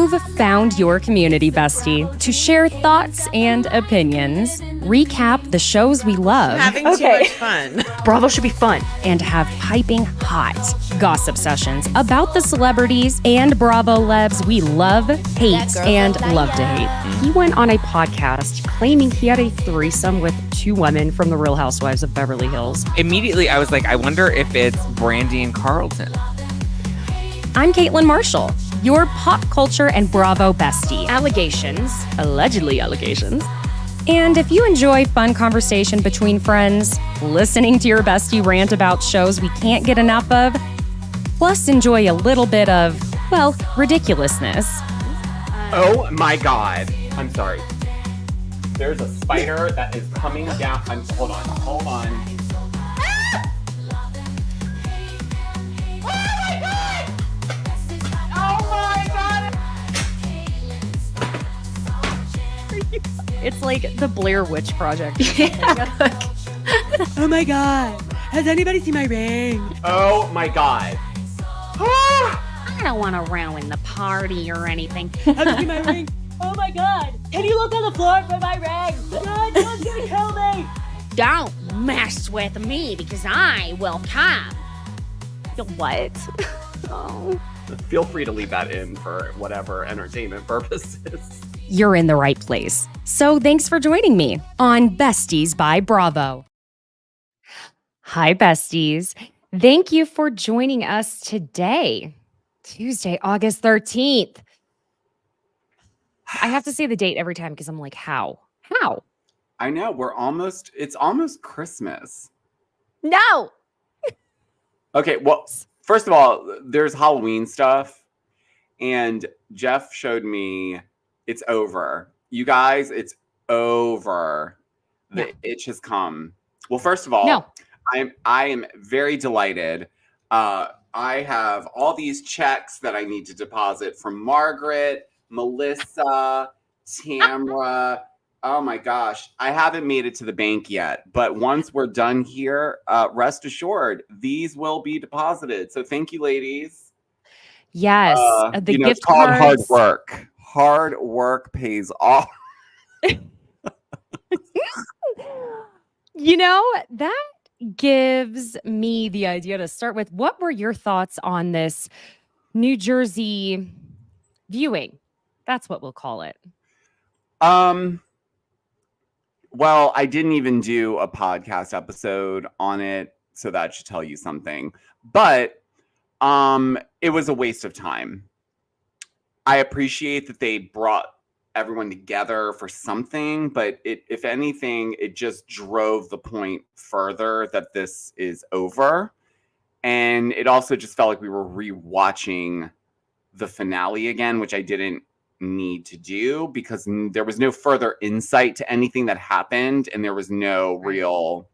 You've found your community bestie to share thoughts and opinions, recap the shows we love. Having too much fun. Bravo should be fun. And have piping hot gossip sessions about the celebrities and Bravo lebs we love, hate, and love to hate. He went on a podcast claiming he had a threesome with 2 women from the Real Housewives of Beverly Hills. Immediately, I was like, I wonder if it's Brandy and Carlton. I'm Caitlin Marshall, your pop culture and Bravo bestie. Allegedly allegations. And if you enjoy fun conversation between friends, listening to your bestie rant about shows we can't get enough of, plus enjoy a little bit of, well, ridiculousness. Oh my God. I'm sorry. There's a spider that is coming down. Hold on. Oh my God! Oh my God! It's like the Blair Witch Project. Oh my God. Has anybody seen my ring? Oh my God. I don't want to ruin the party or anything. Have you seen my ring? Oh my God. Can you look on the floor for my ring? God, someone's gonna kill me. Don't mess with me because I will come. What? Oh. Feel free to leave that in for whatever entertainment purposes. You're in the right place. So thanks for joining me on Besties by Bravo. Hi, besties. Thank you for joining us today, Tuesday, August 13th. I have to say the date every time because I'm like, how? How? I know. It's almost Christmas. No! Okay, well, first of all, there's Halloween stuff. And Jeff showed me it's over. You guys, it's over. The itch has come. Well, first of all, No. I am very delighted. I have all these checks that I need to deposit from Margaret, Melissa, Tamra. Oh my gosh. I haven't made it to the bank yet, but once we're done here, rest assured, these will be deposited. So thank you, ladies. Yes. The gift it's called cards. hard work. Hard work pays off. You know, that gives me the idea to start with. What were your thoughts on this New Jersey viewing? That's what we'll call it. Well, I didn't even do a podcast episode on it, so that should tell you something. But it was a waste of time. I appreciate that they brought everyone together for something, but if anything, it just drove the point further that this is over. And it also just felt like we were rewatching the finale again, which I didn't need to do because there was no further insight to anything that happened, and there was no resolve.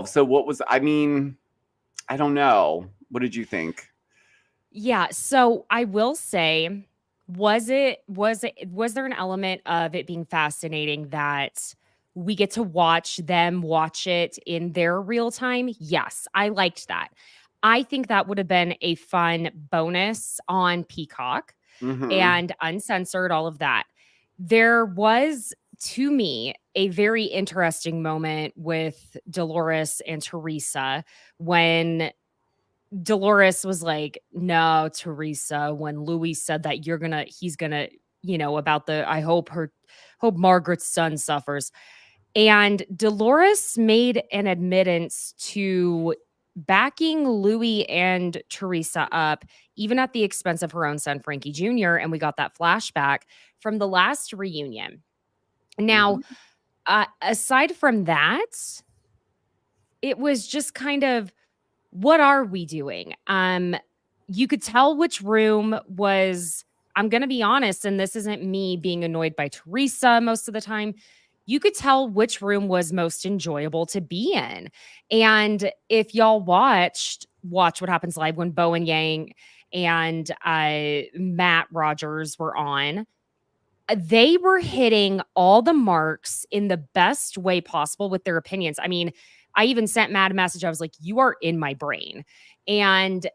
So I don't know. What did you think? Yeah, so I will say, was there an element of it being fascinating that we get to watch them watch it in their real time? Yes, I liked that. I think that would have been a fun bonus on Peacock and uncensored, all of that. There was, to me, a very interesting moment with Dolores and Teresa when Dolores was like, no, Teresa, when Louis said that he's gonna, about I hope Margaret's son suffers. And Dolores made an admittance to backing Louis and Teresa up, even at the expense of her own son, Frankie Jr. And we got that flashback from the last reunion. Now, aside from that, it was just kind of, what are we doing? You could tell which room was, I'm going to be honest, and this isn't me being annoyed by Teresa most of the time. You could tell which room was most enjoyable to be in. And if y'all watch What Happens Live when Bo and Yang and Matt Rogers were on, they were hitting all the marks in the best way possible with their opinions. I mean, I even sent Matt a message. I was like, you are in my brain. And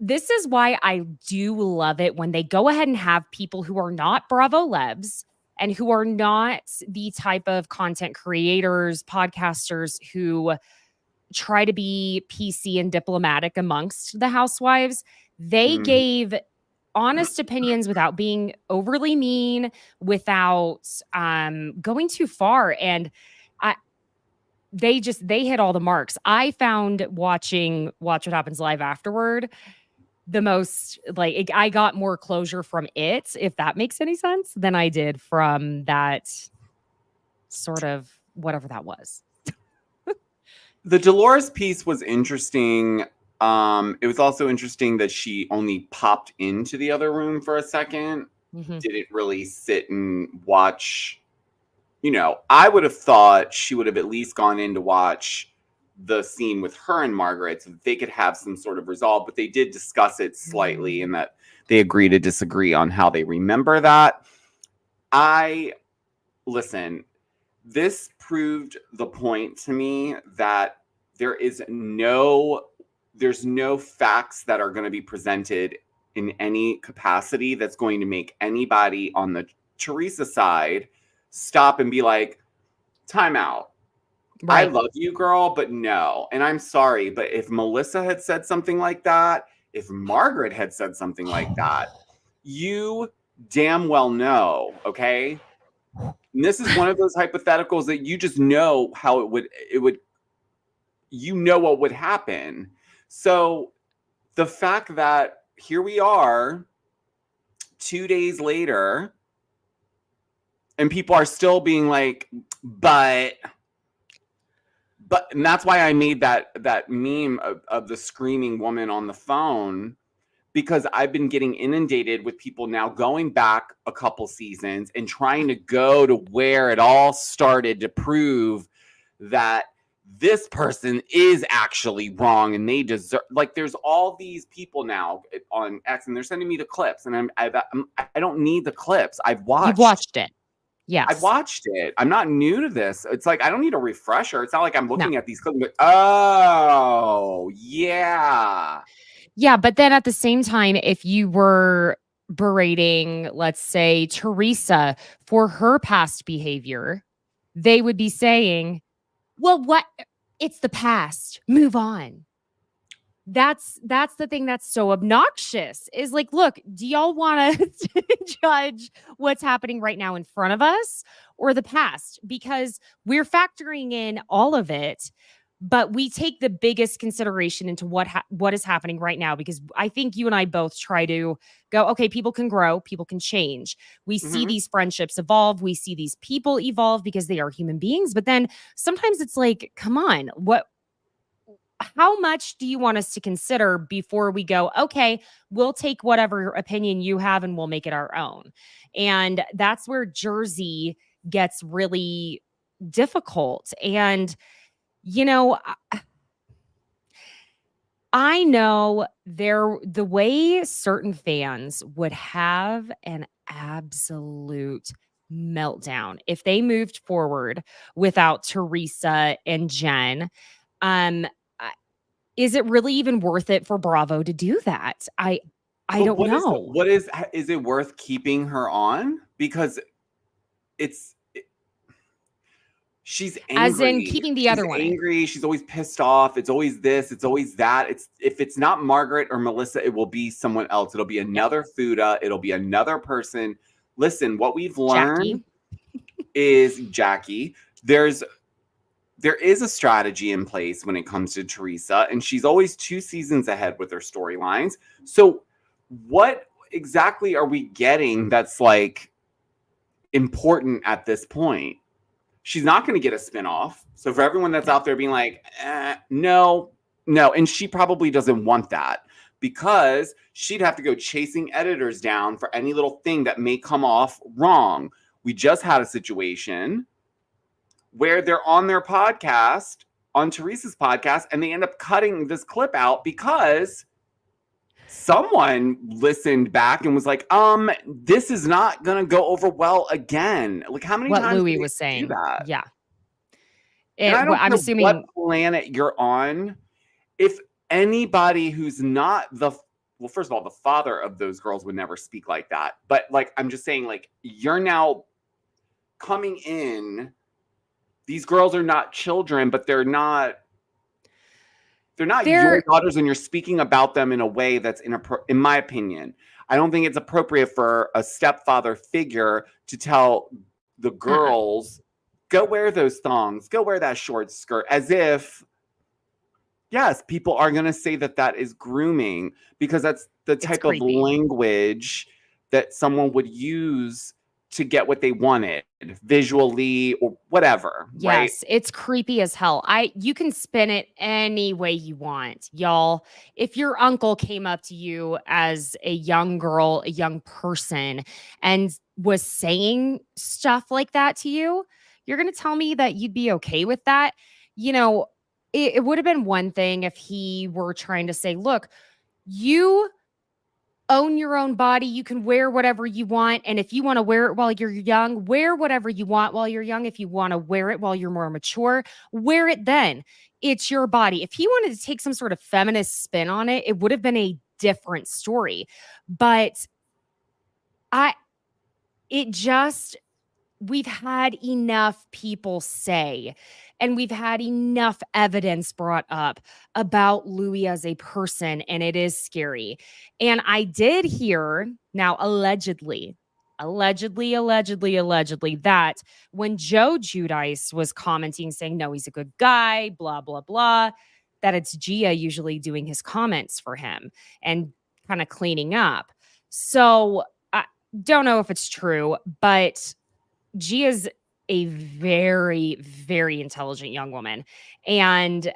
this is why I do love it when they go ahead and have people who are not Bravo Lebs and who are not the type of content creators, podcasters who try to be PC and diplomatic amongst the housewives. They gave honest opinions without being overly mean, without going too far. And they hit all the marks. I found watching Watch What Happens Live afterward the most, like, I got more closure from it, if that makes any sense, than I did from that sort of whatever that was. The Dolores piece was interesting. It was also interesting that she only popped into the other room for a second. Didn't really sit and watch. You know, I would have thought she would have at least gone in to watch the scene with her and Margaret so that they could have some sort of resolve, but they did discuss it slightly in that they agree to disagree on how they remember that. Listen, this proved the point to me that there's no facts that are going to be presented in any capacity that's going to make anybody on the Teresa side stop and be like, time out. Right. I love you, girl, but no. And I'm sorry, but if Melissa had said something like that, if Margaret had said something like that, you damn well know, okay? And this is one of those hypotheticals that you just know how it would, you know what would happen. So the fact that here we are 2 days later and people are still being like, but and that's why I made that meme of the screaming woman on the phone, because I've been getting inundated with people now going back a couple seasons and trying to go to where it all started to prove that this person is actually wrong and they deserve, like, there's all these people now on X and they're sending me the clips and I don't need the clips. You've watched it. Yes. I watched it. I'm not new to this. It's like, I don't need a refresher. It's not like I'm looking at these clips, but oh, yeah. Yeah, but then at the same time, if you were berating, let's say, Teresa for her past behavior, they would be saying, well, what? It's the past. Move on. That's the thing that's so obnoxious is like, look, do y'all want to judge what's happening right now in front of us or the past? Because we're factoring in all of it, but we take the biggest consideration into what is happening right now, because I think you and I both try to go, okay, people can grow, people can change. We see these friendships evolve. We see these people evolve because they are human beings. But then sometimes it's like, come on, how much do you want us to consider before we go, okay, we'll take whatever opinion you have and we'll make it our own? And that's where Jersey gets really difficult. And, you know, I know the way certain fans would have an absolute meltdown if they moved forward without Teresa and Jen. Is it really even worth it for Bravo to do that? I don't know. Is it worth keeping her on? Because she's angry. As in keeping the other one. She's angry. She's always pissed off. It's always this. It's always that. If it's not Margaret or Melissa, it will be someone else. It'll be another Fuda. It'll be another person. Listen, what we've learned is Jackie. There is a strategy in place when it comes to Teresa, and she's always 2 seasons ahead with her storylines. So what exactly are we getting that's like important at this point? She's not going to get a spinoff. So for everyone that's out there being like, no. And she probably doesn't want that, because she'd have to go chasing editors down for any little thing that may come off wrong. We just had a situation where they're on their podcast, on Teresa's podcast, and they end up cutting this clip out because someone listened back and was like, this is not going to go over well again. Like, how many times what Louis was saying. That? Yeah. And I don't know assuming what planet you're on. If anybody who's not the well, first of all, the father of those girls would never speak like that. But like, I'm just saying, like, you're now coming in. These girls are not children, but they're not your daughters, and you're speaking about them in a way that's inappropriate, in my opinion. I don't think it's appropriate for a stepfather figure to tell the girls, go wear those thongs, go wear that short skirt, as if, yes, people are going to say that that is grooming, because that's the type of language that someone would use to get what they wanted visually or whatever. Yes, right? It's creepy as hell. You can spin it any way you want, y'all. If your uncle came up to you as a young girl, a young person, and was saying stuff like that to you, you're going to tell me that you'd be okay with that? You know, it would have been one thing if he were trying to say, look, you own your own body. You can wear whatever you want. And if you want to wear it while you're young, wear whatever you want while you're young. If you want to wear it while you're more mature, wear it then. It's your body. If he wanted to take some sort of feminist spin on it, it would have been a different story. But we've had enough people say, and we've had enough evidence brought up about Louis as a person, and it is scary. And I did hear, now allegedly, that when Joe Giudice was commenting saying, no, he's a good guy, blah, blah, blah, that it's Gia usually doing his comments for him and kind of cleaning up. So I don't know if it's true, but Gia's a very, very intelligent young woman. And,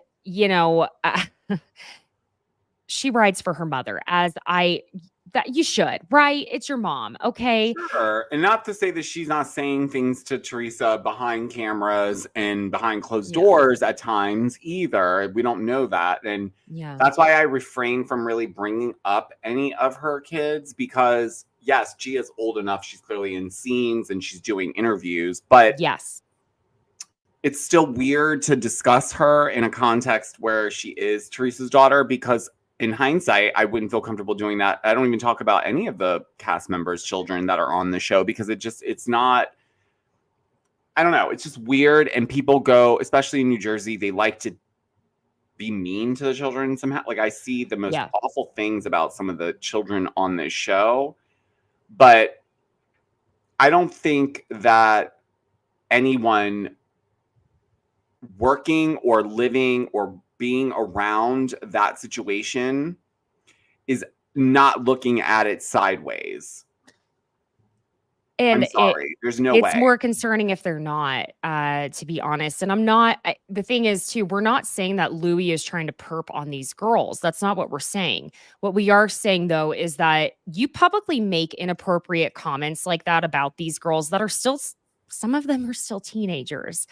she rides for her mother, that you should, right? It's your mom, okay? Sure. And not to say that she's not saying things to Teresa behind cameras and behind closed doors at times either. We don't know that. And that's why I refrain from really bringing up any of her kids, because yes, Gia's old enough. She's clearly in scenes and she's doing interviews, but yes, it's still weird to discuss her in a context where she is Teresa's daughter, because in hindsight, I wouldn't feel comfortable doing that. I don't even talk about any of the cast members' children that are on the show, because it's not, I don't know. It's just weird. And people go, especially in New Jersey, they like to be mean to the children somehow. Like, I see the most awful things about some of the children on this show, but I don't think that anyone working or living or being around that situation is not looking at it sideways. And I'm sorry, there's no way. It's more concerning if they're not, to be honest. And the thing is too, we're not saying that Louis is trying to perp on these girls. That's not what we're saying. What we are saying though, is that you publicly make inappropriate comments like that about these girls that are still, some of them are still teenagers.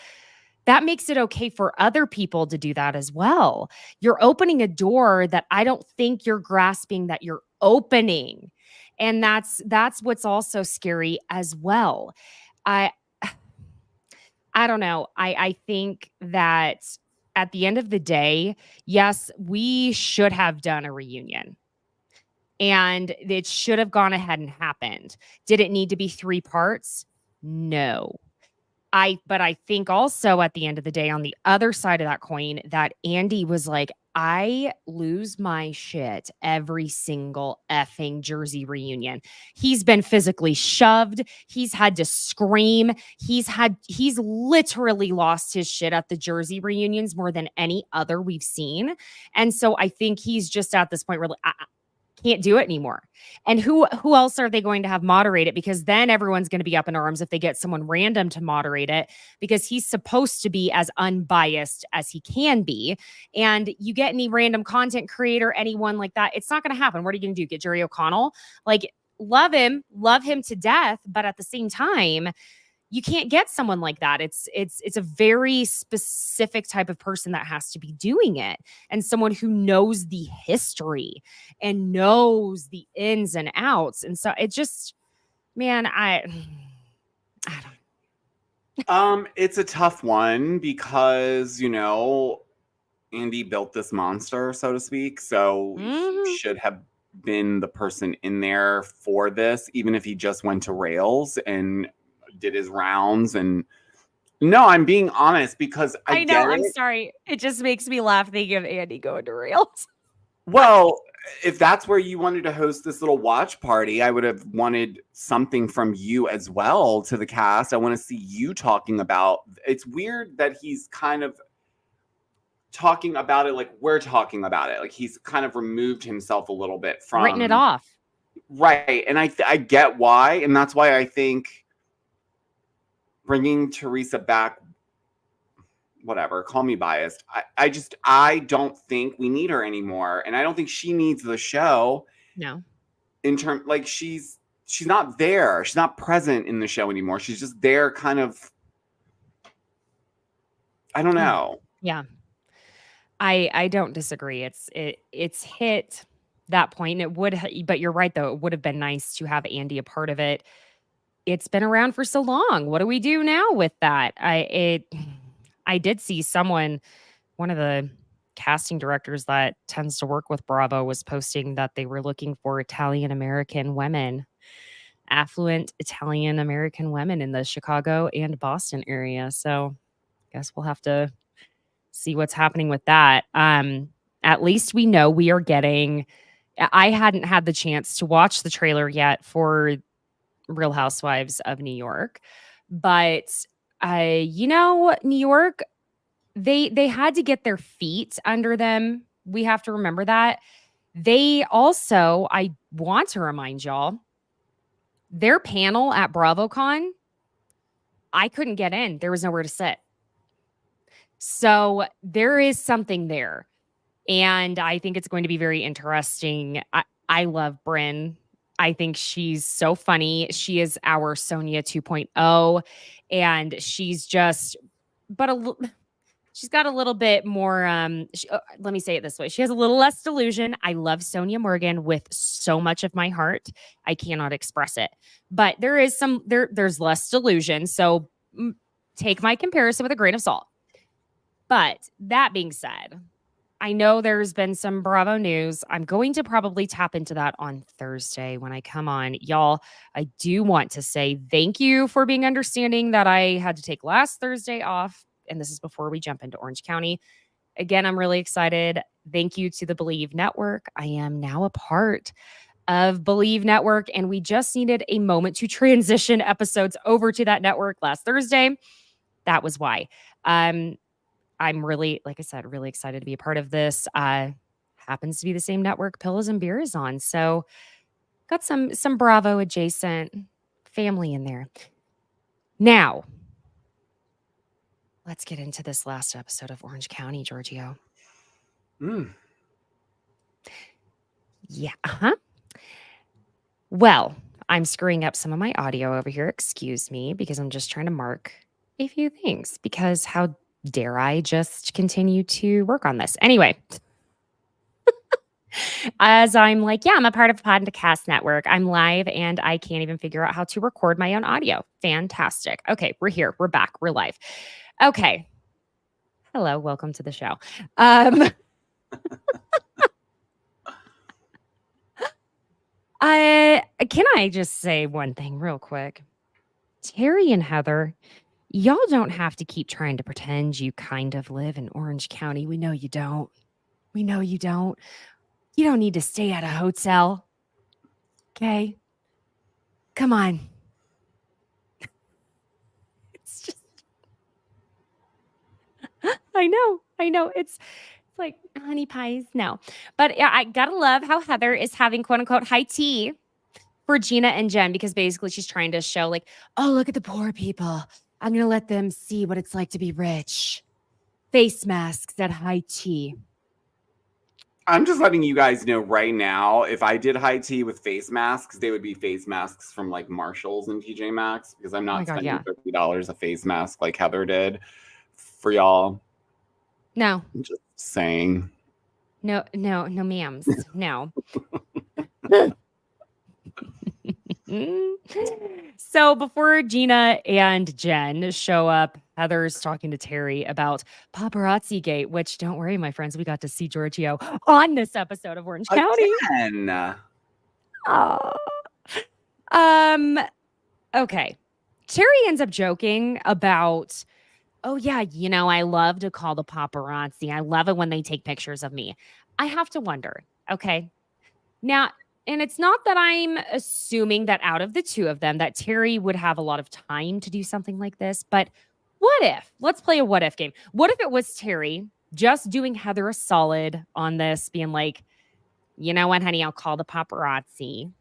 That makes it okay for other people to do that as well. You're opening a door that I don't think you're grasping that you're opening. And that's what's also scary as well. I don't know. I think that at the end of the day, yes, we should have done a reunion. And it should have gone ahead and happened. Did it need to be 3 parts? No. But I think also at the end of the day, on the other side of that coin, that Andy was like, I lose my shit every single effing Jersey reunion. He's been physically shoved. He's had to scream. He's literally lost his shit at the Jersey reunions more than any other we've seen. And so I think he's just at this point where I can't do it anymore. And who else are they going to have moderate it? Because then everyone's going to be up in arms if they get someone random to moderate it, because he's supposed to be as unbiased as he can be. And you get any random content creator, anyone like that, it's not going to happen. What are you going to do? Get Jerry O'Connell? Like, love him to death. But at the same time, you can't get someone like that. It's a very specific type of person that has to be doing it, and someone who knows the history and knows the ins and outs. And so it just, man, I don't. It's a tough one because, Andy built this monster, so to speak. So he should have been the person in there for this, even if he just went to rails and did his rounds. And no, I'm being honest because I know. get I'm it. sorry. It just makes me laugh thinking of Andy going to rails. Well, if that's where you wanted to host this little watch party, I would have wanted something from you as well to the cast. I want to see you talking about. It's weird that he's kind of talking about it like we're talking about it. Like he's kind of removed himself a little bit from Written it off. Right. And I get why. And that's why I think bringing Teresa back, whatever, call me biased. I don't think we need her anymore. And I don't think she needs the show. No. In term, like she's not there. She's not present in the show anymore. She's just there kind of, I don't know. Yeah. I don't disagree. It's hit that point. It would, but you're right though. It would have been nice to have Andy a part of it. It's been around for so long. What do we do now with that? I did see someone, one of the casting directors that tends to work with Bravo, was posting that they were looking for Italian American women, affluent Italian American women in the Chicago and Boston area. So I guess we'll have to see what's happening with that. At least we know we are getting. I hadn't had the chance to watch the trailer yet for Real Housewives of New York, but New York, they had to get their feet under them. We have to remember that. They also, I want to remind y'all, their panel at BravoCon, I couldn't get in. There was nowhere to sit. So there is something there. And I think it's going to be very interesting. I love Brynn. I think she's so funny. She is our Sonia 2.0. And she's just, she's got a little bit more, let me say it this way. She has a little less delusion. I love Sonia Morgan with so much of my heart. I cannot express it. But there is there's less delusion. So take my comparison with a grain of salt. But that being said, I know there's been some Bravo news. I'm going to probably tap into that on Thursday when I come on. Y'all, I do want to say thank you for being understanding that I had to take last Thursday off. And this is before we jump into Orange County. Again, I'm really excited. Thank you to the Believe Network. I am now a part of Believe Network, and we just needed a moment to transition episodes over to that network last Thursday. That was why. I'm really, like I said, really excited to be a part of this. Happens to be the same network Pillows and Beer is on. So got some Bravo adjacent family in there. Now, let's get into this last episode of Orange County, Giorgio. Yeah. Well, I'm screwing up some of my audio over here. Excuse me, because I'm just trying to mark a few things, because how dare I just continue to work on this? Anyway, as I'm like, yeah, I'm a part of Podcast Network. I'm live and I can't even figure out how to record my own audio. Fantastic. Okay, we're here. We're back. We're live. Okay. Hello. Welcome to the show. Can I just say one thing real quick? Terry and Heather, y'all don't have to keep trying to pretend you kind of live in Orange County. We know you don't. We know you don't. You don't need to stay at a hotel. Okay? Come on. It's just... I know. It's like honey pies. No. But yeah, I gotta love how Heather is having quote unquote high tea for Gina and Jen, because basically she's trying to show like, oh, look at the poor people. I'm going to let them see what it's like to be rich. Face masks at high tea. I'm just letting you guys know right now, if I did high tea with face masks, they would be face masks from like Marshalls and TJ Maxx, because I'm not spending $50 a face mask like Heather did for y'all. No. I'm just saying. No, ma'ams. No. So before Gina and Jen show up, Heather's talking to Terry about Paparazzi Gate, which, don't worry, my friends, we got to see Giorgio on this episode of Orange County. Again. Oh. Okay. Terry ends up joking about, oh yeah, I love to call the paparazzi. I love it when they take pictures of me. I have to wonder, okay? Now, and it's not that I'm assuming that out of the two of them that Terry would have a lot of time to do something like this, but what if? Let's play a what if game. What if it was Terry just doing Heather a solid on this, being like, you know what, honey, I'll call the paparazzi.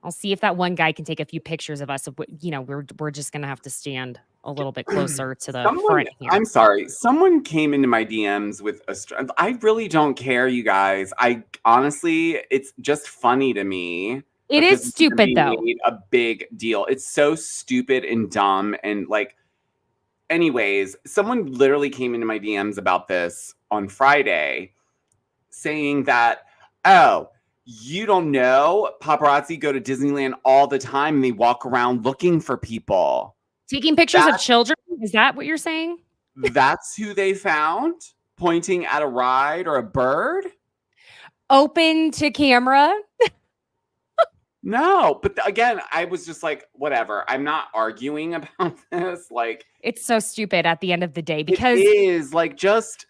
I'll see if that one guy can take a few pictures of us. We're just gonna have to stand a little bit closer to the front here. I'm sorry. Someone came into my DMs with I really don't care, you guys. I honestly, it's just funny to me. It is stupid, though. Made a big deal. It's so stupid and dumb. And like, anyways, someone literally came into my DMs about this on Friday saying that, oh, you don't know, paparazzi go to Disneyland all the time and they walk around looking for people. Taking pictures of children? Is that what you're saying? That's who they found pointing at a ride or a bird? Open to camera? No, but again, I was just like, whatever. I'm not arguing about this. Like, it's so stupid at the end of the day because it is like just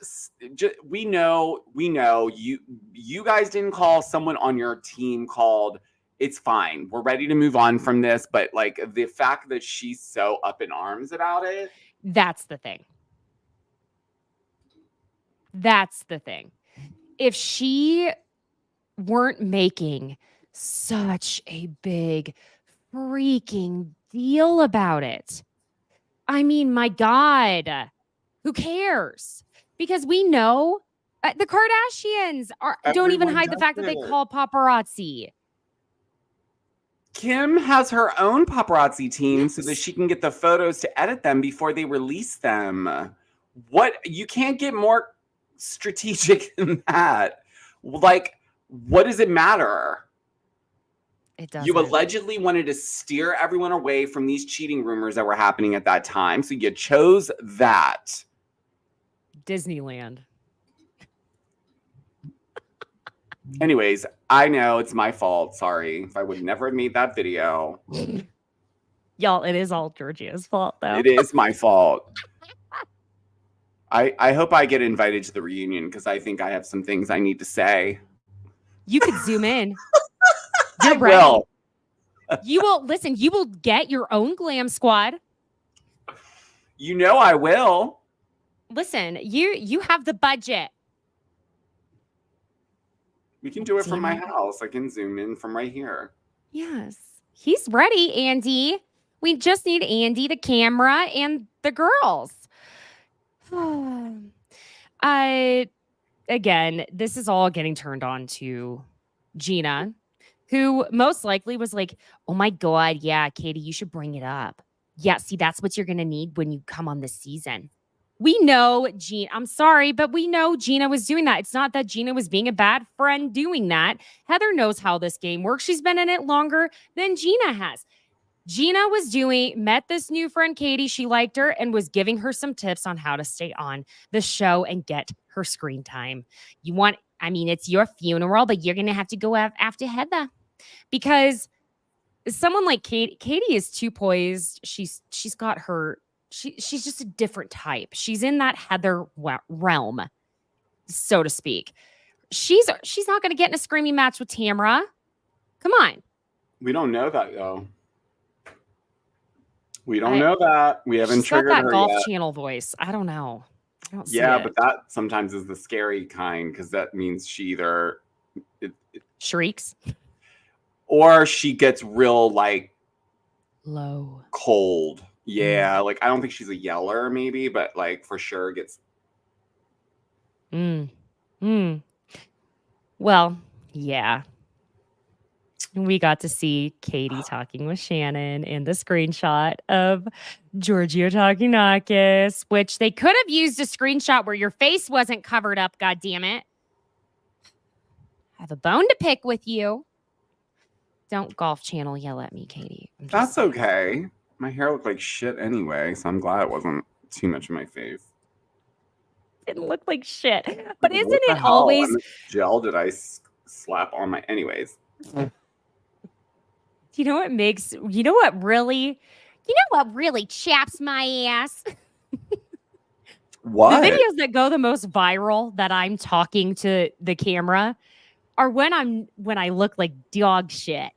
we know you guys didn't call, someone on your team called. It's fine. We're ready to move on from this, but like the fact that she's so up in arms about it, that's the thing. That's the thing. If she weren't making such a big freaking deal about it, I mean, my God, who cares? Because we know the Kardashians don't even hide the fact that they call paparazzi. Kim has her own paparazzi team so that she can get the photos to edit them before they release them. What? You can't get more strategic than that. Like, what does it matter? It doesn't. You allegedly wanted to steer everyone away from these cheating rumors that were happening at that time, so you chose that. Disneyland. Anyways, I know it's my fault. Sorry. If I would never have made that video. Y'all, it is all Georgia's fault, though. It is my fault. I hope I get invited to the reunion because I think I have some things I need to say. You could zoom in. I will. You will listen. You will get your own glam squad. You know I will. Listen, you have the budget. We can do it from my house. I can zoom in from right here. Yes, he's ready, Andy. We just need Andy, the camera, and the girls. Again, this is all getting turned on to Gina, who most likely was like, oh my God, yeah, Katie, you should bring it up. Yeah, see, that's what you're going to need when you come on this season. We know Gina, I'm sorry, but we know Gina was doing that. It's not that Gina was being a bad friend doing that. Heather knows how this game works. She's been in it longer than Gina has. Gina met this new friend, Katie. She liked her and was giving her some tips on how to stay on the show and get her screen time. It's your funeral, but you're going to have to go after Heather because someone like Katie is too poised. She's got her, she's just a different type. She's in that Heather realm, so to speak. She's not going to get in a screaming match with Tamra. Come on. We don't know that, though. We don't know that. We haven't triggered that her Golf yet. Channel voice. I don't know. I don't see yeah, it. but that sometimes is the scary kind because that means she either shrieks or she gets real like low, cold. Yeah, like I don't think she's a yeller, maybe, but like for sure gets. Well, yeah. We got to see Katie talking with Shannon in the screenshot of Giorgio Takionakis, which they could have used a screenshot where your face wasn't covered up, goddammit. I have a bone to pick with you. Don't Golf Channel yell at me, Katie. That's okay. My hair looked like shit anyway, so I'm glad it wasn't too much in my face. It didn't look like shit. But isn't What the it hell? always... How much gel did I slap on my... Anyways. You know what makes, you know what really chaps my ass? What? The videos that go the most viral that I'm talking to the camera are when I look like dog shit.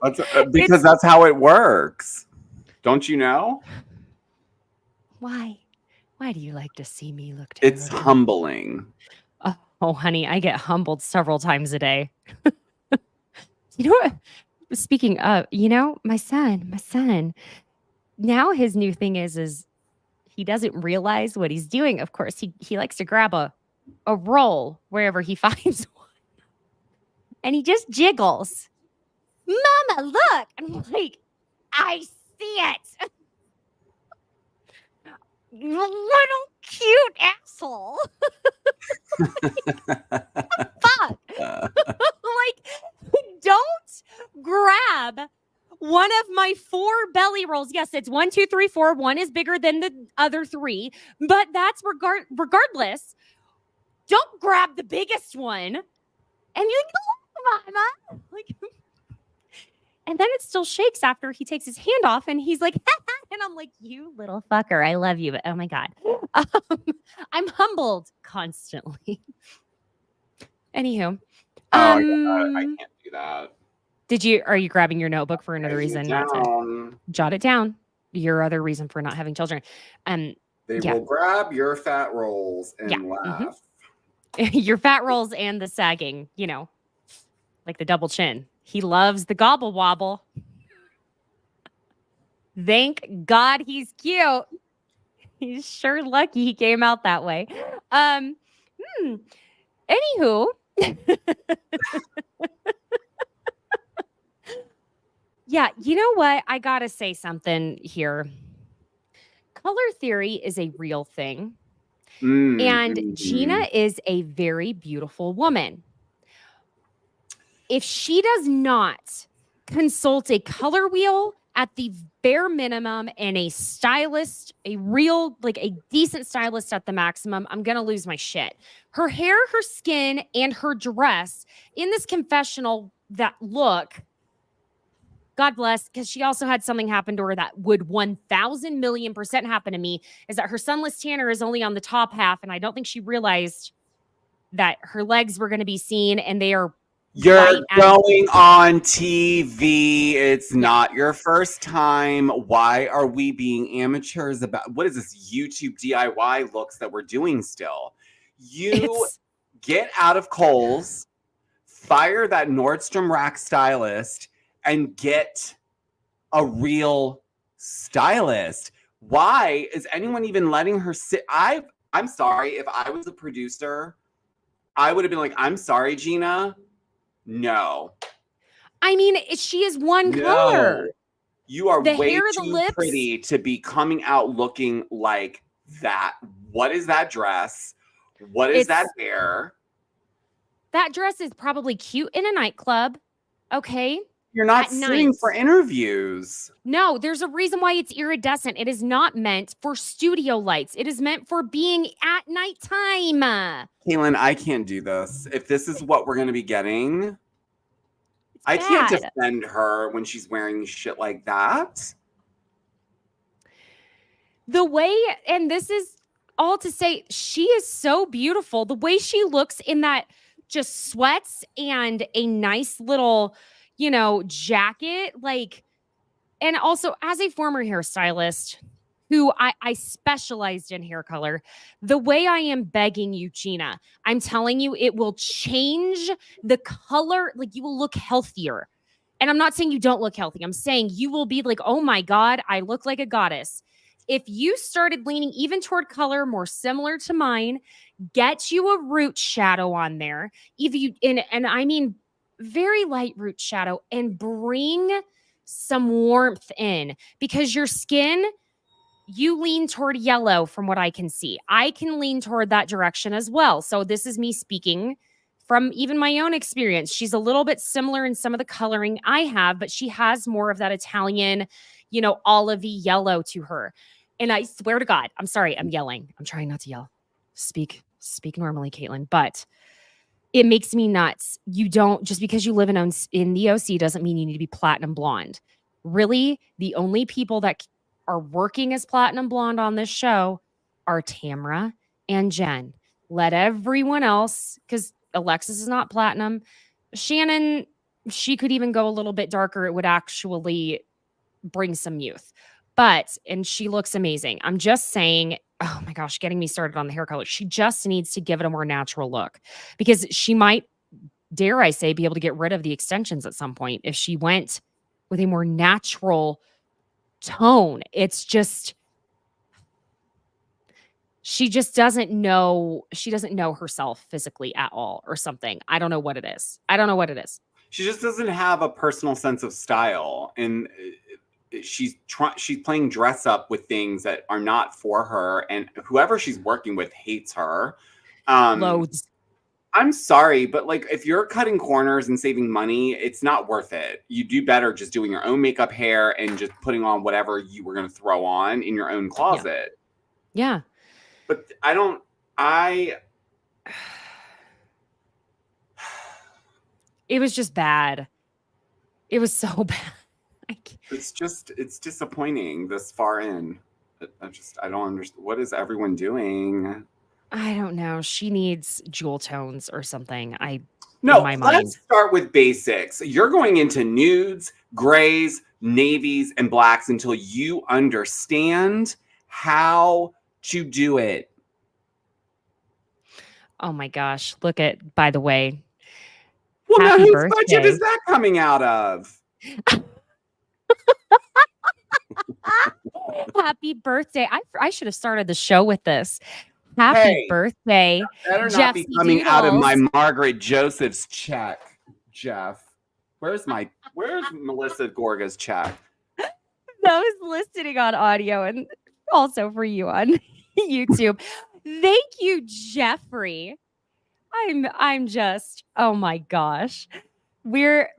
That's, because that's how it works. Don't you know? Why? Why do you like to see me look terrible? It's humbling. Oh, honey, I get humbled several times a day. You know what? Speaking of, my son, now his new thing is he doesn't realize what he's doing. Of course, he likes to grab a roll wherever he finds one. And he just jiggles. Mama, look! I'm like, I see it. You little cute asshole. Fuck. Like, don't grab one of my 4 belly rolls. Yes, it's 1, 2, 3, 4. One is bigger than the other 3, but that's regardless. Don't grab the biggest one and be like, "Oh, Mama." Like, and then it still shakes after he takes his hand off, and he's like, and I'm like, "You little fucker, I love you." But oh my God, I'm humbled constantly. Anywho, I can't do that. Are you grabbing your notebook for another reason not to jot it down? Your other reason for not having children. They yeah. will grab your fat rolls and Yeah. laugh. Your fat rolls and the sagging, like the double chin. He loves the gobble wobble. Thank God he's cute. He's sure lucky he came out that way. Anywho. Yeah, you know what? I gotta say something here. Color theory is a real thing. And Gina is a very beautiful woman. If she does not consult a color wheel at the bare minimum and a stylist, a decent stylist at the maximum, I'm going to lose my shit. Her hair, her skin, and her dress in this confessional, that look, God bless, because she also had something happen to her that would 1,000,000,000% happen to me, is that her sunless tanner is only on the top half, and I don't think she realized that her legs were going to be seen, and they are You're going on TV. It's not your first time. Why are we being amateurs about what is this YouTube DIY looks that we're doing still? Get out of Kohl's, fire that Nordstrom Rack stylist, and get a real stylist. Why is anyone even letting her sit? I'm sorry. If I was a producer, I would have been like, I'm sorry, Gina. No. I mean, she is one color. You are the way hair, too the lips. pretty to be coming out looking like that. What is that dress? What is that hair? That dress is probably cute in a nightclub. Okay. You're not sitting for interviews. No, there's a reason why it's iridescent. It is not meant for studio lights. It is meant for being at nighttime. Caitlin, I can't do this. If this is what we're going to be getting, I can't defend her when she's wearing shit like that. The way, and this is all to say, she is so beautiful. The way she looks in that just sweats and a nice little, jacket, and also as a former hairstylist who I specialized in hair color, the way I am begging you, Gina, I'm telling you, it will change the color. You will look healthier. And I'm not saying you don't look healthy. I'm saying you will be like, oh my God, I look like a goddess. If you started leaning even toward color more similar to mine, get you a root shadow on there. And I mean very light root shadow, and bring some warmth in, because your skin, you lean toward yellow from what I can see. I can lean toward that direction as well. So this is me speaking from even my own experience. She's a little bit similar in some of the coloring I have, but she has more of that Italian, olivey yellow to her. And I swear to God, I'm sorry, I'm yelling. I'm trying not to yell. Speak normally, Caitlin. But it makes me nuts. You don't, just because you live in the OC doesn't mean you need to be platinum blonde. Really, the only people that are working as platinum blonde on this show are Tamra and Jen. Let everyone else, because Alexis is not platinum. Shannon, she could even go a little bit darker. It would actually bring some youth. And she looks amazing. I'm just saying, oh my gosh, getting me started on the hair color. She just needs to give it a more natural look because she might, dare I say, be able to get rid of the extensions at some point if she went with a more natural tone. It's just, she just doesn't know. She doesn't know herself physically at all or something. I don't know what it is. She just doesn't have a personal sense of style. And she's playing dress up with things that are not for her, and whoever she's working with hates her. Loads. I'm sorry, but like if you're cutting corners and saving money, it's not worth it. You do better just doing your own makeup, hair, and just putting on whatever you were going to throw on in your own closet. Yeah. But it was just bad. It was so bad. It's disappointing this far in. I don't understand. What is everyone doing? I don't know. She needs jewel tones or something. No, in my mind. Let's start with basics. You're going into nudes, grays, navies, and blacks until you understand how to do it. Oh my gosh. By the way. Well, now happy whose birthday. budget is that coming out of? Happy birthday. I should have started the show with this. Happy birthday. Better not Jeff be coming out of my Doodles. Margaret Joseph's check, Jeff. Where's Melissa Gorga's check? Those listening on audio and also for you on YouTube. Thank you, Jeffrey. I'm just, oh my gosh.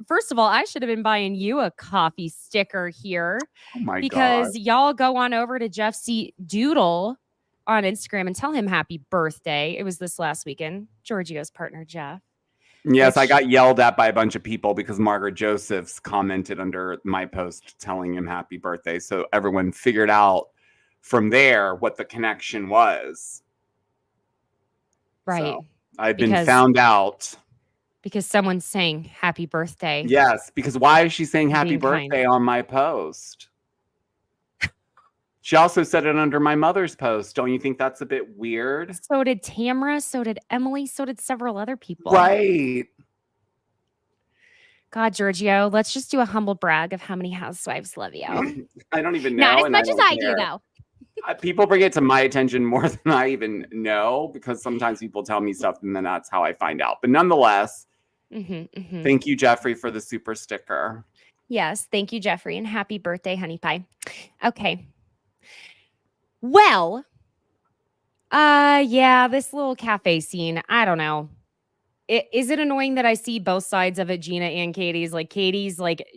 First of all, I should have been buying you a coffee sticker here. Oh my because God. y'all go on over to Jeff C. Doodle on Instagram and tell him happy birthday. It was this last weekend. Giorgio's partner, Jeff. Yes, I got yelled at by a bunch of people because Margaret Josephs commented under my post telling him happy birthday. So everyone figured out from there what the connection was. Right. So I've been found out. Because someone's saying happy birthday. Yes, because why is she saying happy Being kind. birthday on my post? She also said it under my mother's post. Don't you think that's a bit weird? So did Tamra, so did Emily, so did several other people. Right. God, Giorgio, let's just do a humble brag of how many housewives love you. I don't even know. Not as and much as don't I do, care. though. People bring it to my attention more than I even know because sometimes people tell me stuff and then that's how I find out. But nonetheless, thank you, Jeffrey, for the super sticker. Yes, thank you, Jeffrey, and happy birthday, honey pie. Okay. Well, yeah, this little cafe scene, I don't know. Is it annoying that I see both sides of it, Gina and Katie's? Like, Katie's like,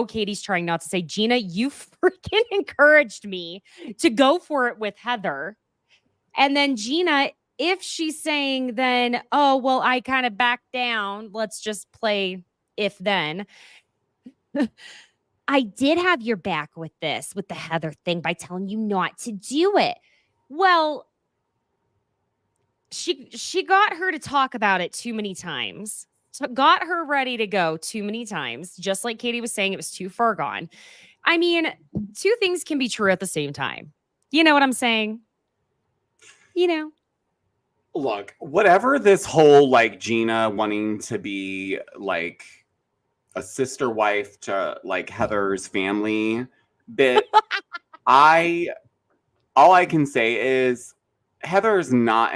Katie's trying not to say, Gina, you freaking encouraged me to go for it with Heather. And then Gina, if she's saying then, oh, well, I kind of backed down. Let's just play if then. I did have your back with the Heather thing by telling you not to do it. Well, she got her to talk about it too many times. So got her ready to go too many times. Just like Katie was saying, it was too far gone. I mean, two things can be true at the same time. You know what I'm saying? Look, whatever this whole like Gina wanting to be like a sister wife to like Heather's family bit, all I can say is Heather's not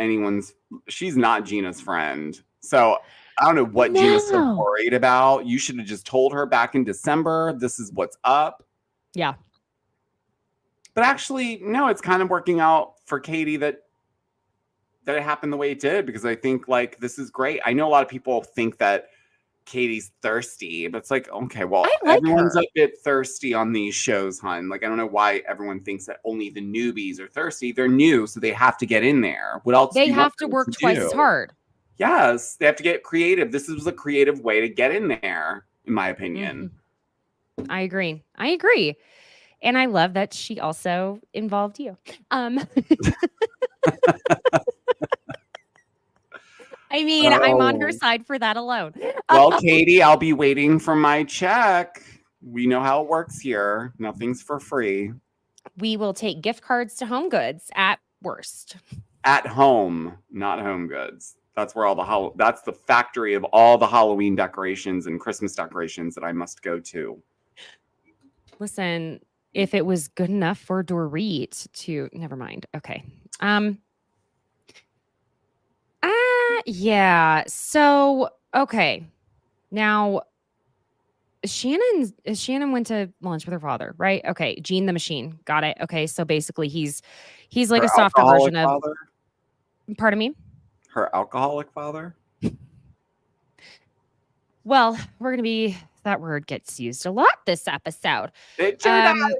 she's not Gina's friend. So I don't know what Gina's so worried about. You should have just told her back in December, this is what's up. Yeah. But actually, no, it's kind of working out for Katie that it happened the way it did, because I think like this is great. I know a lot of people think that Katie's thirsty, but it's like, okay, well, everyone's a bit thirsty on these shows, hun. Like, I don't know why everyone thinks that only the newbies are thirsty. They're new, so they have to get in there. What else? They have to work twice as hard. Yes, they have to get creative. This was a creative way to get in there, in my opinion. I agree. And I love that she also involved you. I mean, I'm on her Oh. side for that alone. Well, Katie, I'll be waiting for my check. We know how it works here. Nothing's for free. We will take gift cards to Home Goods at worst. At home, not Home Goods. That's where that's the factory of all the Halloween decorations and Christmas decorations that I must go to. Listen, if it was good enough for Dorit to never mind. Okay. Yeah. So, okay. Now Shannon went to lunch with her father, right? Okay. Gene the Machine. Got it. Okay. So basically he's like Her a softer alcoholic version of father? pardon me? Her alcoholic father? Well, that word gets used a lot this episode. It sure does.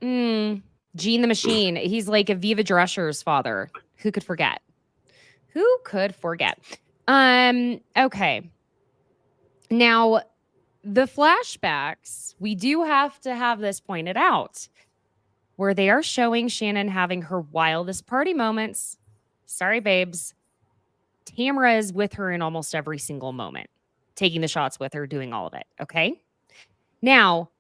Gene the Machine. He's like Aviva Drescher's father. Who could forget? Okay. Now, the flashbacks, we do have to have this pointed out, where they are showing Shannon having her wildest party moments. Sorry, babes. Tamara is with her in almost every single moment, taking the shots with her, doing all of it. Okay. Now,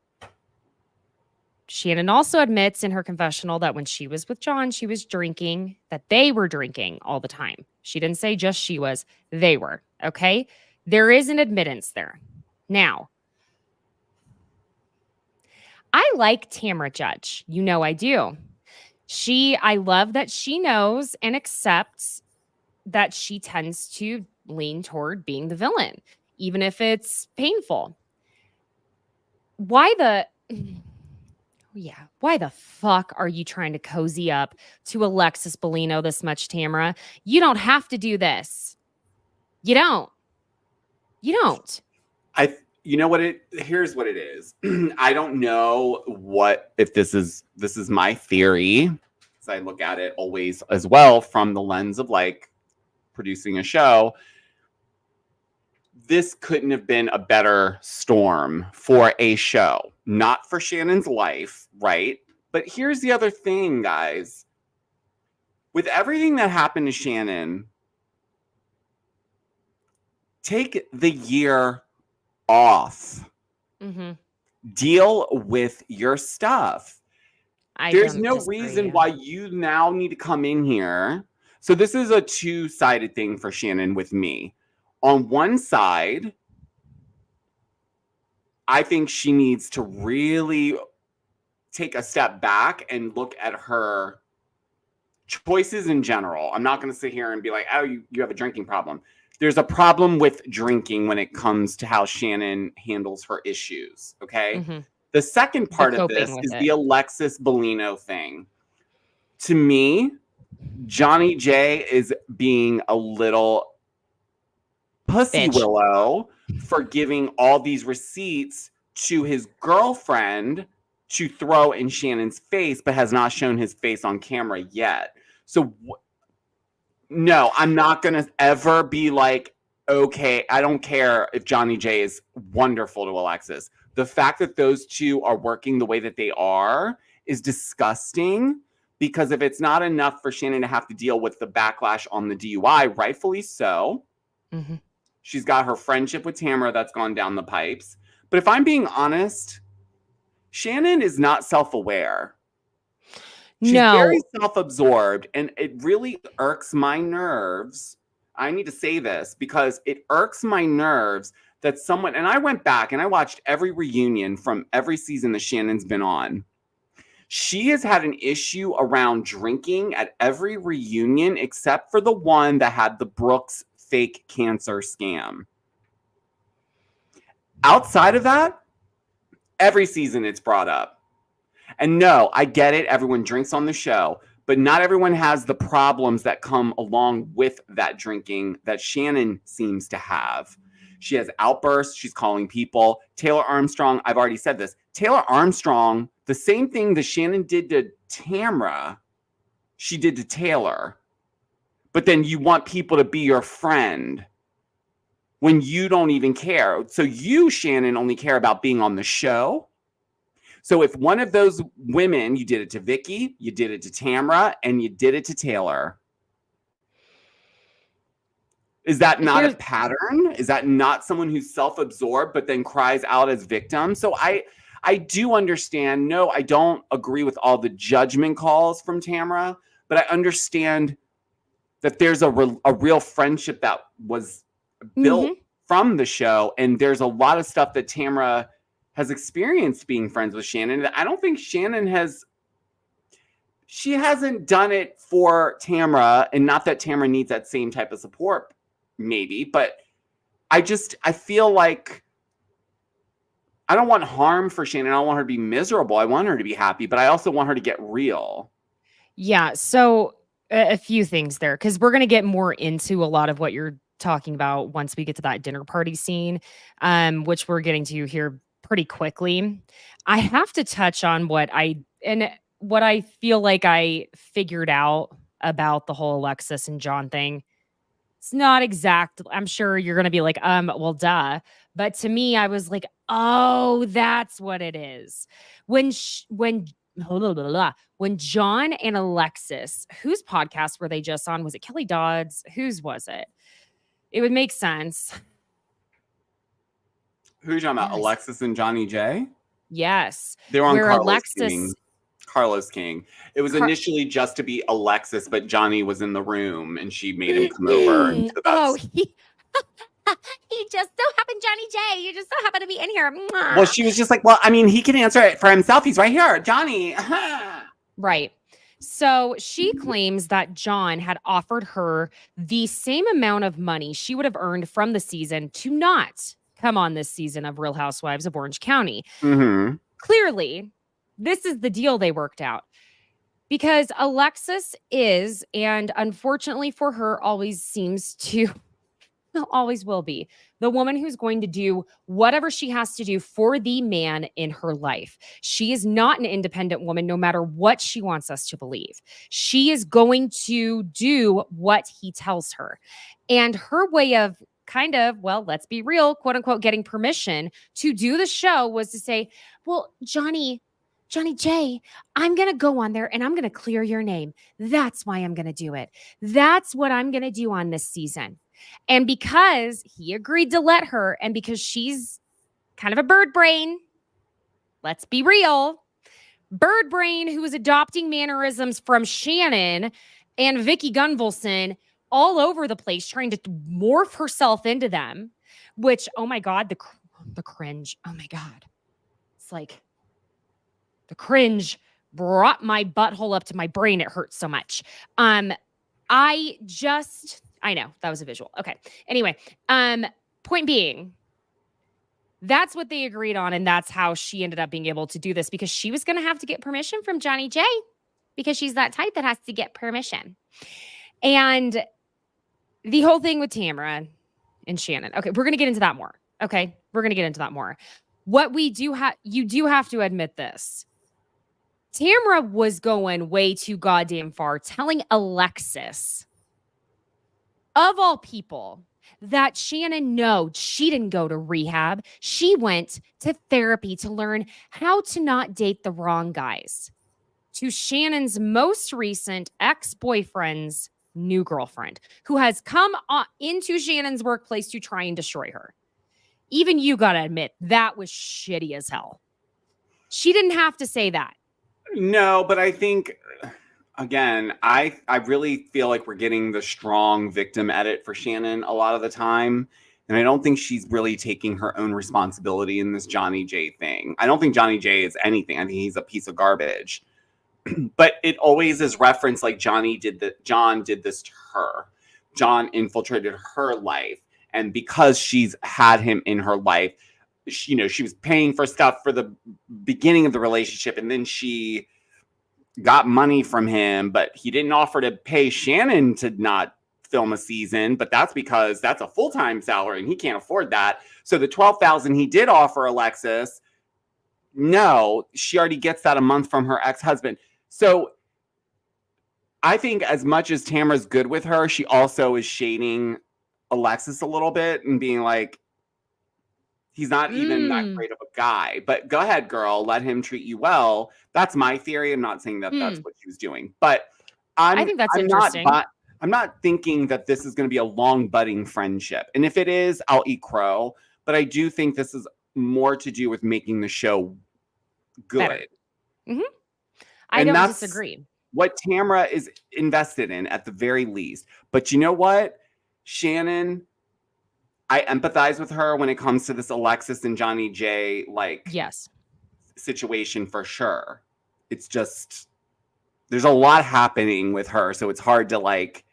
Shannon also admits in her confessional that when she was with John, she was drinking, that they were drinking all the time. She didn't say just she was, they were. Okay. There is an admittance there. Now, I like Tamara Judge. You know I do. I love that she knows and accepts that she tends to lean toward being the villain, even if it's painful. Why the fuck are you trying to cozy up to Alexis Bellino this much, Tamara? You don't have to do this. You don't. You know what here's what it is. I don't know if this is my theory, as I look at it always as well from the lens of like producing a show. This couldn't have been a better storm for a show, not for Shannon's life, right? But here's the other thing, guys. With everything that happened to Shannon, take the year off. Mm-hmm. Deal with your stuff. There's no reason yeah. why you now need to come in here. So this is a two-sided thing for Shannon with me. On one side, I think she needs to really take a step back and look at her choices in general. I'm not going to sit here and be like, oh, you have a drinking problem. There's a problem with drinking when it comes to how Shannon handles her issues, okay? Mm-hmm. The second part of this is the Alexis Bellino thing. To me, Johnny J is being a little pussy willow for giving all these receipts to his girlfriend to throw in Shannon's face, but has not shown his face on camera yet. So no, I'm not going to ever be like, okay, I don't care if Johnny J is wonderful to Alexis. The fact that those two are working the way that they are is disgusting, because if it's not enough for Shannon to have to deal with the backlash on the DUI, rightfully so, mm-hmm. She's got her friendship with Tamara that's gone down the pipes. But if I'm being honest, Shannon is not self-aware. She's very self-absorbed, and it really irks my nerves. I need to say this because it irks my nerves that someone, and I went back and I watched every reunion from every season that Shannon's been on. She has had an issue around drinking at every reunion except for the one that had the Brooks fake cancer scam. Outside of that, every season it's brought up. And no, I get it. Everyone drinks on the show, but not everyone has the problems that come along with that drinking that Shannon seems to have. She has outbursts. She's calling people. Taylor Armstrong, I've already said this. Taylor Armstrong, the same thing that Shannon did to Tamara, she did to Taylor. but then you want people to be your friend when you don't even care. So you, Shannon, only care about being on the show. So if one of those women, you did it to Vicky, you did it to Tamra, and you did it to Taylor, is that not a pattern? Is that not someone who's self-absorbed but then cries out as victim? So I do understand. No, I don't agree with all the judgment calls from Tamra, but I understand that there's a real friendship that was built from the show, and there's a lot of stuff that Tamra has experienced being friends with Shannon. I don't think Shannon hasn't done it for Tamra, and not that Tamra needs that same type of support, maybe, but I feel like I don't want harm for Shannon. I don't want her to be miserable. I want her to be happy, but I also want her to get real. Yeah. So a few things there, because we're going to get more into a lot of what you're talking about once we get to that dinner party scene, which we're getting to here pretty quickly. I have to touch on what I feel like I figured out about the whole Alexis and John thing. It's not exact. I'm sure you're going to be like, well, duh. But to me, I was like, oh, that's what it is. When John and Alexis, whose podcast were they just on? Was it Kelly Dodd's? Whose was it? It would make sense. Who are you talking about? Alexis and Johnny J? Yes. They were on Where Carlos King. It was initially just to be Alexis, but Johnny was in the room and she made him come over. He just so happened, Johnny J. You just so happen to be in here. Mwah. Well, she was just like, well, I mean, he can answer it for himself. He's right here. Johnny. Right. So she claims that John had offered her the same amount of money she would have earned from the season to not come on this season of Real Housewives of Orange County. Mm-hmm. Clearly, this is the deal they worked out. Because Alexis is, and unfortunately for her, always seems to, always will be, the woman who's going to do whatever she has to do for the man in her life. She is not an independent woman, no matter what she wants us to believe. She is going to do what he tells her. And her way of kind of, well, let's be real, quote unquote, getting permission to do the show was to say, well, Johnny J, I'm going to go on there and I'm going to clear your name. That's why I'm going to do it. That's what I'm going to do on this season. And because he agreed to let her, and because she's kind of a bird brain, let's be real, bird brain who is adopting mannerisms from Shannon and Vicky Gunvalson all over the place, trying to morph herself into them, which, oh my God, the cringe. Oh my God. It's like the cringe brought my butthole up to my brain. It hurts so much. I know that was a visual. Okay. Anyway, point being, that's what they agreed on. And that's how she ended up being able to do this, because she was going to have to get permission from Johnny J, because she's that type that has to get permission. And the whole thing with Tamra and Shannon. Okay. We're going to get into that more. Okay. We're going to get into that more. What we do have, you do have to admit this. Tamra was going way too goddamn far, telling Alexis, of all people, that Shannon, no, she didn't go to rehab. She went to therapy to learn how to not date the wrong guys. To Shannon's most recent ex-boyfriend's new girlfriend, who has come into Shannon's workplace to try and destroy her. Even you got to admit, that was shitty as hell. She didn't have to say that. No, but I think, again, I really feel like we're getting the strong victim edit for Shannon a lot of the time. And I don't think she's really taking her own responsibility in this Johnny J thing. I don't think Johnny J is anything. I think he's a piece of garbage. But it always is referenced like John did this to her. John infiltrated her life. And because she's had him in her life, she was paying for stuff for the beginning of the relationship. And then she got money from him, but he didn't offer to pay Shannon to not film a season. But that's because that's a full-time salary and he can't afford that. So the $12,000 he did offer Alexis, no, she already gets that a month from her ex-husband. So I think as much as Tamara's good with her, she also is shading Alexis a little bit and being like, he's not even that great of a guy. But go ahead, girl. Let him treat you well. That's my theory. I'm not saying that that's what she was doing. But I think that's interesting. I'm not thinking that this is going to be a long budding friendship. And if it is, I'll eat crow. But I do think this is more to do with making the show good. I don't disagree. What Tamara is invested in at the very least. But you know what? Shannon, I empathize with her when it comes to this Alexis and Johnny J situation for sure. It's just there's a lot happening with her, so it's hard to like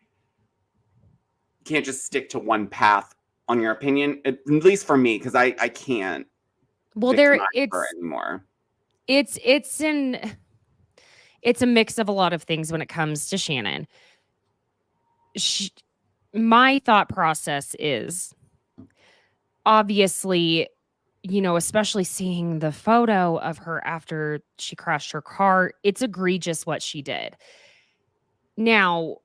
can't just stick to one path on your opinion. At least for me, because I can't. Well, it's her anymore. It's a mix of a lot of things when it comes to Shannon. My thought process is obviously, you know, especially seeing the photo of her after she crashed her car, it's egregious what she did. Now,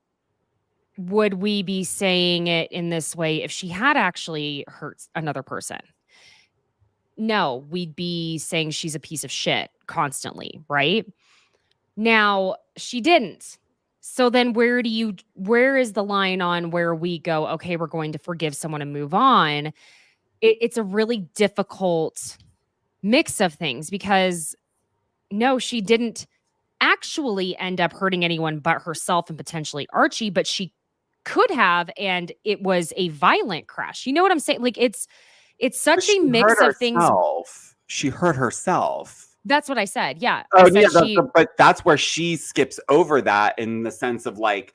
would we be saying it in this way if she had actually hurt another person? No, we'd be saying she's a piece of shit constantly, right? Now, she didn't. So then where is the line on where we go, okay, we're going to forgive someone and move on? It's a really difficult mix of things because no, she didn't actually end up hurting anyone but herself and potentially Archie, but she could have, and it was a violent crash. You know what I'm saying? Like it's such a mix of things. She hurt herself. That's what I said. Yeah. Oh, yeah. But that's where she skips over that in the sense of like,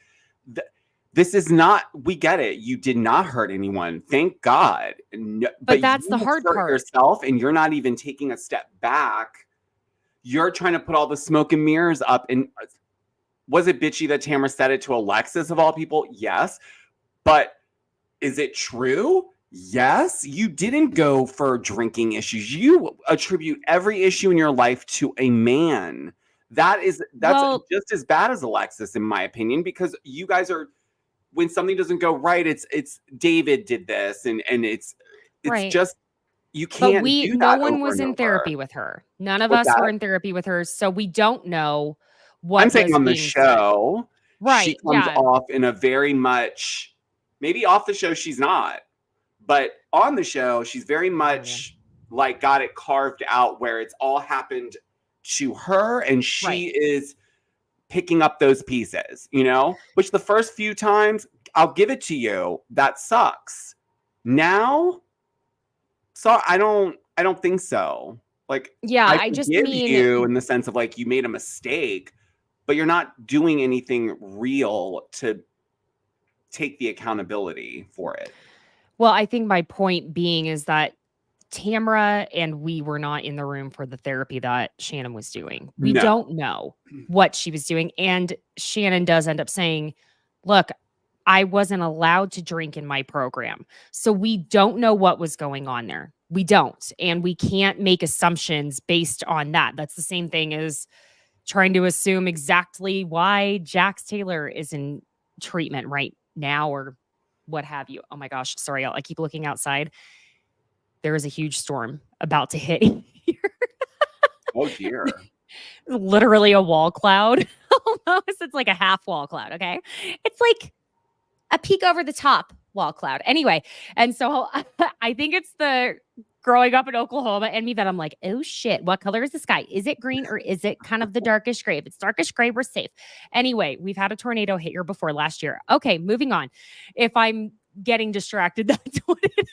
this is not, we get it. You did not hurt anyone. Thank God. No, but that's the hard part. Yourself, and you're not even taking a step back. You're trying to put all the smoke and mirrors up. And was it bitchy that Tamara said it to Alexis of all people? Yes. But is it true? Yes, you didn't go for drinking issues. You attribute every issue in your life to a man. That's just as bad as Alexis, in my opinion, because you guys are when something doesn't go right, it's David did this, and it's right. Just you can't. But do that no one was in therapy with her. None of us were in therapy with her, so we don't know what I'm saying on the show. Right, she comes off in a very much maybe off the show she's not. But on the show, she's very much like got it carved out where it's all happened to her and she is picking up those pieces, you know, which the first few times I'll give it to you. That sucks. Now, so I don't think so. Like, I just give you in the sense of like you made a mistake, but you're not doing anything real to take the accountability for it. Well, I think my point being is that Tamara and we were not in the room for the therapy that Shannon was doing. We don't know what she was doing. And Shannon does end up saying, look, I wasn't allowed to drink in my program. So we don't know what was going on there. We don't. And we can't make assumptions based on that. That's the same thing as trying to assume exactly why Jax Taylor is in treatment right now or what have you. Oh my gosh. Sorry, I keep looking outside. There is a huge storm about to hit here. Oh dear. Literally a wall cloud. Almost. It's like a half wall cloud. Okay. It's like a peek over the top wall cloud. Anyway. And so I think it's the growing up in Oklahoma and me that I'm like, oh shit, what color is the sky? Is it green or is it kind of the darkish gray? If it's darkish gray, we're safe. Anyway, we've had a tornado hit here before last year. Okay, moving on. If I'm getting distracted, that's what it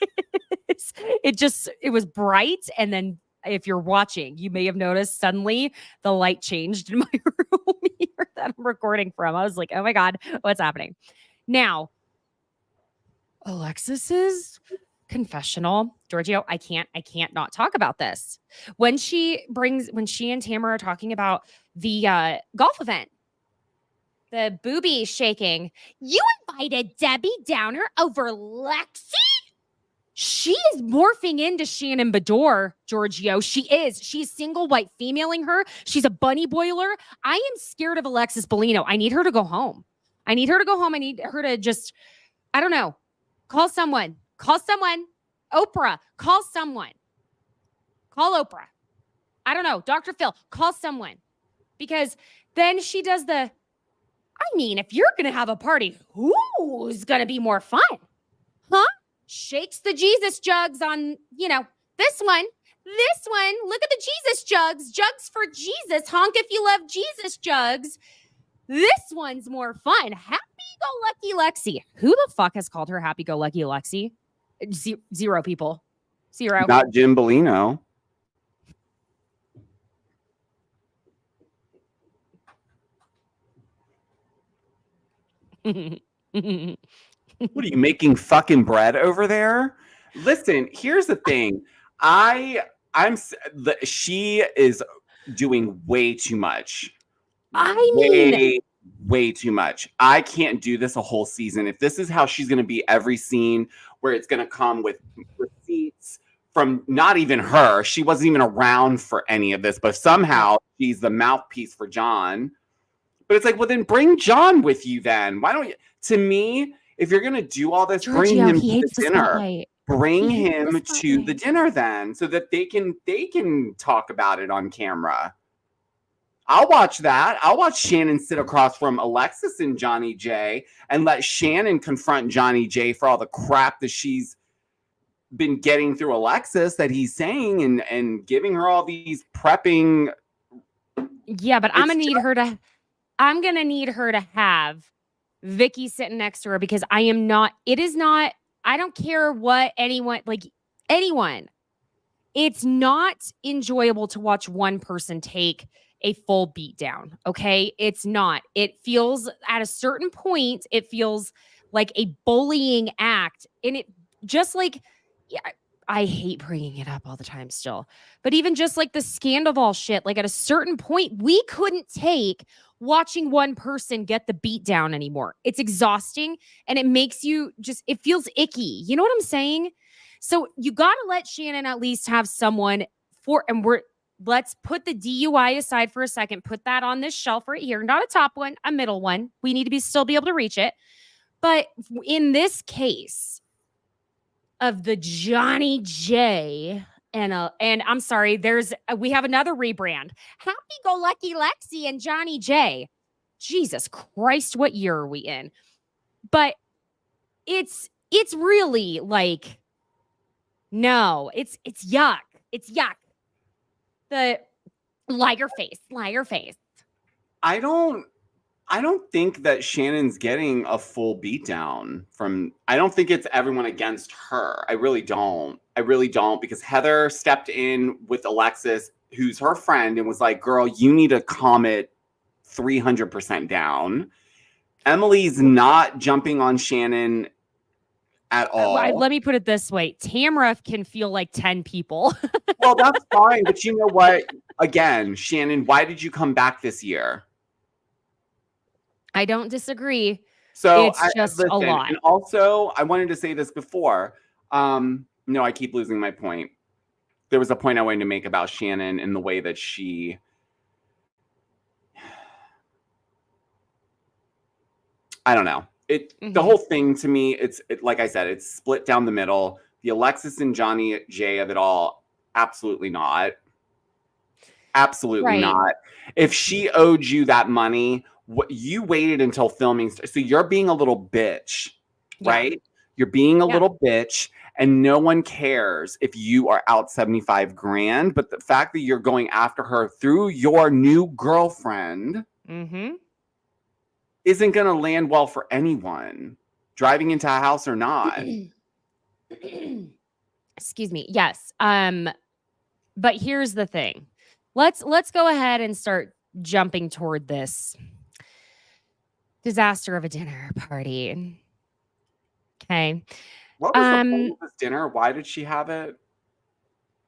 is. It was bright. And then if you're watching, you may have noticed suddenly the light changed in my room here that I'm recording from. I was like, oh my God, what's happening? Now, Alexis's confessional, Giorgio, I can't not talk about this. When she and Tamara are talking about the golf event, the booby shaking, you invited Debbie Downer over Lexi? She is morphing into Shannon Bedore, Giorgio. She is. She's single white femaling her. She's a bunny boiler. I am scared of Alexis Bellino. I need her to go home. I need her to just, I don't know, call someone. Oprah, call someone. Call Oprah. I don't know. Dr. Phil, call someone. Because then she does I mean, if you're going to have a party, who's going to be more fun? Huh? Shakes the Jesus jugs on, this one. Look at the Jesus jugs. Jugs for Jesus. Honk if you love Jesus jugs. This one's more fun. Happy-go-lucky Lexi. Who the fuck has called her happy-go-lucky Lexi? Zero people. Zero. Not Jim Bellino. What are you making fucking bread over there? Listen, here's the thing. She is doing way too much. Way too much. I can't do this a whole season. If this is how she's going to be every scene, where it's going to come with receipts from not even her. She wasn't even around for any of this, but somehow she's the mouthpiece for John. But it's like, well, then bring John with you then. Why don't you? To me, if you're going to do all this, bring him to the dinner. Bring him to the dinner then, so that they can talk about it on camera. I'll watch that. I'll watch Shannon sit across from Alexis and Johnny J and let Shannon confront Johnny J for all the crap that she's been getting through Alexis, that he's saying and giving her all these prepping. Yeah, but I'm gonna need her to have Vicky sitting next to her, because I don't care what anyone. It's not enjoyable to watch one person take a full beat down. Okay. It's not. It feels at a certain point, it feels like a bullying act. And it just like, yeah, I hate bringing it up all the time still, but even just like the Scandival shit, like at a certain point, we couldn't take watching one person get the beat down anymore. It's exhausting, and it makes you it feels icky. You know what I'm saying? So you got to let Shannon at least have someone let's put the DUI aside for a second. Put that on this shelf right here. Not a top one, a middle one. We need to still be able to reach it. But in this case of the Johnny J and I'm sorry, we have another rebrand. Happy-go-lucky Lexi and Johnny J. Jesus Christ, what year are we in? But it's really like, no, it's yuck. It's yuck. The liar face. I don't think that Shannon's getting a full beatdown I don't think it's everyone against her. I really don't, because Heather stepped in with Alexis, who's her friend, and was like, girl, you need to calm it 300% down. Emily's not jumping on Shannon at all. Let me put it this way. Tamara can feel like 10 people. Well, that's fine. But you know what? Again, Shannon, why did you come back this year? I don't disagree. So it's just a lot. And also, I wanted to say this before. No, I keep losing my point. There was a point I wanted to make about Shannon and the way that she... I don't know. The whole thing to me, like I said, it's split down the middle. The Alexis and Johnny J of it all, absolutely not. Absolutely not. If she owed you that money, you waited until filming. So you're being a little bitch, right? You're being a little bitch, and no one cares if you are out $75,000. But the fact that you're going after her through your new girlfriend isn't going to land well for anyone, driving into a house or not. Excuse me. Yes. But here's the thing. Let's go ahead and start jumping toward this disaster of a dinner party. Okay. What was the point of this dinner? Why did she have it?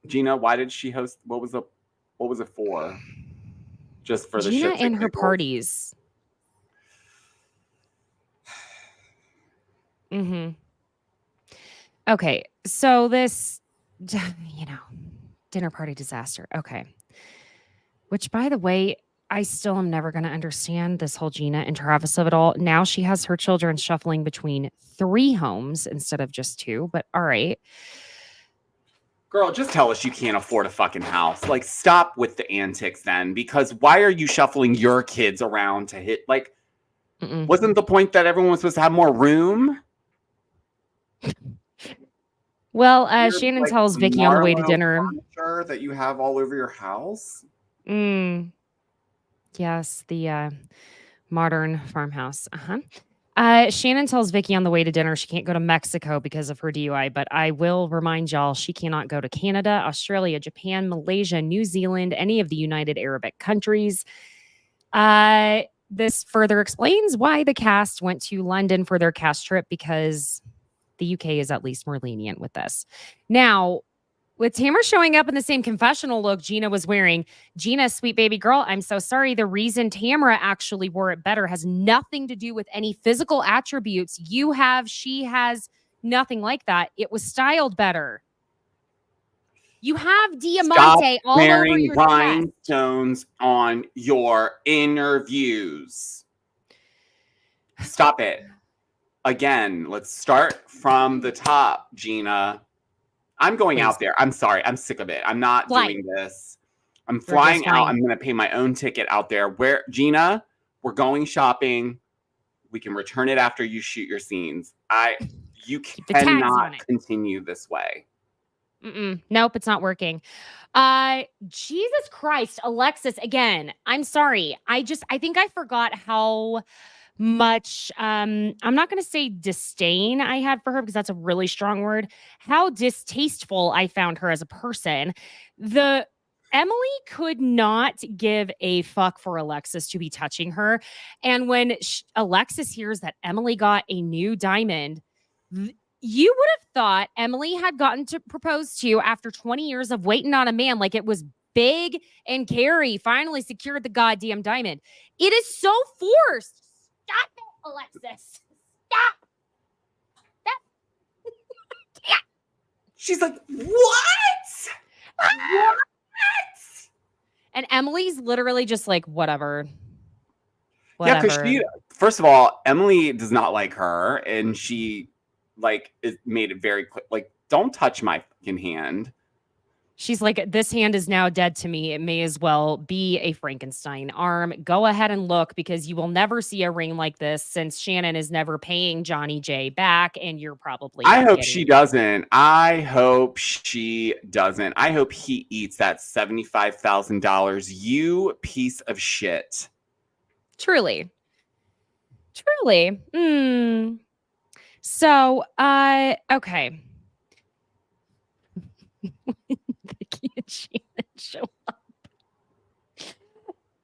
Gina, why did she host? What was it for? Just for the Gina shits and her giggles? parties. Okay, so this, dinner party disaster. Okay. Which, by the way, I still am never going to understand this whole Gina and Travis of it all. Now she has her children shuffling between 3 homes instead of just 2, but all right. Girl, just tell us you can't afford a fucking house. Like, stop with the antics then, because why are you shuffling your kids around to hit? Like, wasn't the point that everyone was supposed to have more room? Well, Shannon tells Vicky on the way to dinner. Furniture that you have all over your house? Yes, the modern farmhouse. Shannon tells Vicky on the way to dinner she can't go to Mexico because of her DUI, but I will remind y'all she cannot go to Canada, Australia, Japan, Malaysia, New Zealand, any of the United Arabic countries. This further explains why the cast went to London for their cast trip, because the UK is at least more lenient with this. Now, with Tamara showing up in the same confessional look Gina was wearing, Gina, sweet baby girl, I'm so sorry. The reason Tamara actually wore it better has nothing to do with any physical attributes you have. She has nothing like that. It was styled better. You have Diamante all over your chest. Rhinestones on your interviews. Stop it. Again, let's start from the top, Gina. I'm going out there. I'm sorry. I'm sick of it. I'm not doing this. I'm flying out. I'm going to pay my own ticket out there. Where, Gina, we're going shopping. We can return it after you shoot your scenes. You cannot continue this way. Nope, it's not working. Jesus Christ, Alexis, again, I'm sorry. I think I forgot how much, I'm not going to say disdain I had for her, because that's a really strong word. How distasteful I found her as a person. Emily could not give a fuck for Alexis to be touching her. And when Alexis hears that Emily got a new diamond, you would have thought Emily had gotten to propose to after 20 years of waiting on a man, like it was Big and Carrie finally secured the goddamn diamond. It is so forced. Stop it, Alexis. Stop. She's like, what? What? And Emily's literally just like, whatever. Yeah, because first of all, Emily does not like her, and she made it very clear, like, don't touch my fucking hand. She's like, this hand is now dead to me. It may as well be a Frankenstein arm. Go ahead and look, because you will never see a ring like this, since Shannon is never paying Johnny J back, and you're probably. I hope she doesn't. I hope she doesn't. I hope he eats that $75,000. You piece of shit. Truly. So, okay. Vicky and Shannon show up.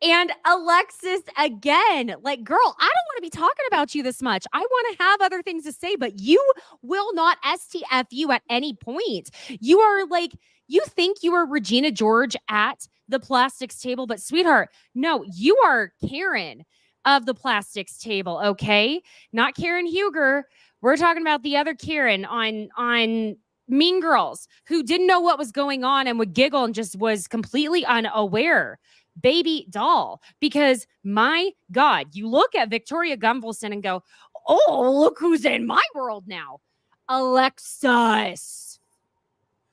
And Alexis again, like, girl, I don't want to be talking about you this much. I want to have other things to say, but you will not STFU at any point. You are like, you think you are Regina George at the plastics table, but sweetheart, no, you are Karen of the plastics table, okay? Not Karen Huger. We're talking about the other Karen on Mean Girls, who didn't know what was going on and would giggle and just was completely unaware. Baby doll. Because my God, you look at Victoria Gunvalson and go, oh, look who's in my world now. Alexis.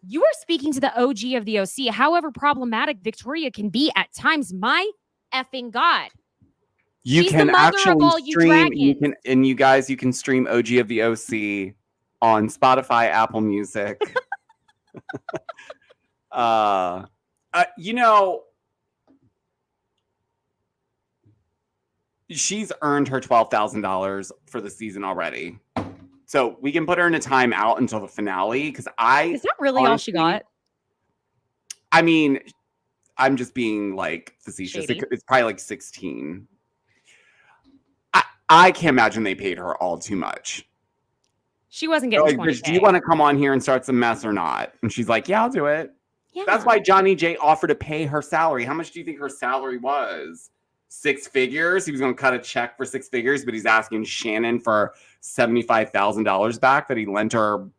You are speaking to the OG of the OC, however problematic Victoria can be at times. My effing God. She's the mother of all you dragons. You can stream OG of the OC on Spotify, Apple Music. She's earned her $12,000 for the season already. So we can put her in a timeout until the finale. Is that really all she got? I mean, I'm just being like facetious. It's probably like 16. I can't imagine they paid her all too much. She wasn't getting $20K. Do you want to come on here and start some mess or not? And she's like, yeah, I'll do it. Yeah. That's why Johnny J offered to pay her salary. How much do you think her salary was? 6 figures? He was going to cut a check for 6 figures, but he's asking Shannon for $75,000 back that he lent her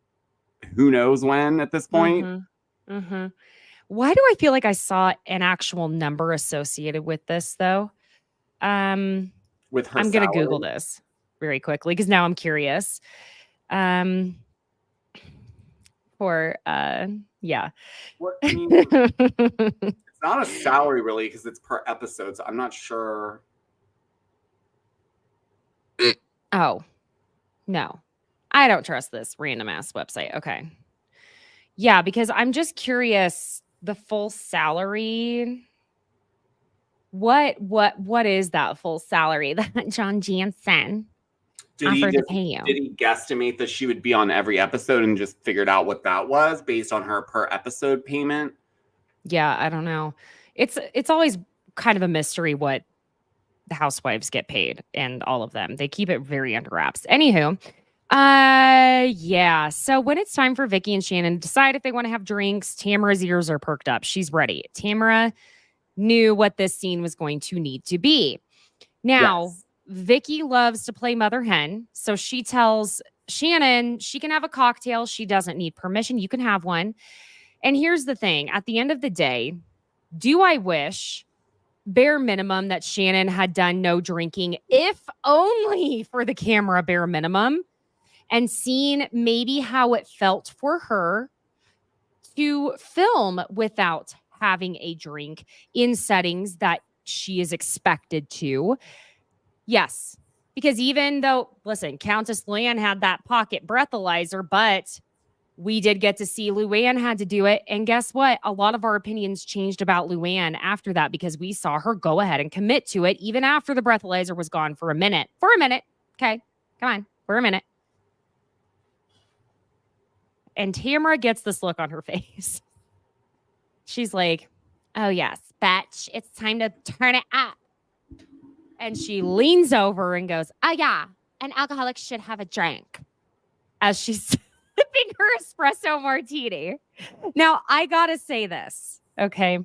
who knows when at this point. Why do I feel like I saw an actual number associated with this though? With her I'm gonna salary. Google this very quickly because now I'm curious. Yeah. What, I mean, it's not a salary really because it's per episode, so I'm not sure. Oh, no. I don't trust this random ass website. Okay. Yeah, because I'm just curious the full salary. What is that full salary that John Jansen offered to pay you? Did he guesstimate that she would be on every episode and just figured out what that was based on her per episode payment? Yeah, I don't know. It's always kind of a mystery what the housewives get paid and all of them. They keep it very under wraps. Anywho, yeah. So when it's time for Vicky and Shannon to decide if they want to have drinks, Tamara's ears are perked up. She's ready. Tamara knew what this scene was going to need to be. Now, Yes. Vicky loves to play mother hen, so she tells Shannon she can have a cocktail. She doesn't need permission. You can have one. And here's the thing. At the end of the day, do I wish bare minimum that Shannon had done no drinking, if only for the camera, bare minimum, and seen maybe how it felt for her to film without having a drink in settings that she is expected to. Yes, because even though, listen, Countess Luann had that pocket breathalyzer, but we did get to see Luann had to do it. And guess what? A lot of our opinions changed about Luann after that because we saw her go ahead and commit to it even after the breathalyzer was gone for a minute. For a minute. Okay, come on, for a minute. And Tamara gets this look on her face. She's like, oh, yes, bitch, it's time to turn it up. And she leans over and goes, oh, yeah, an alcoholic should have a drink. As she's sipping her espresso martini. Now, I got to say this, okay?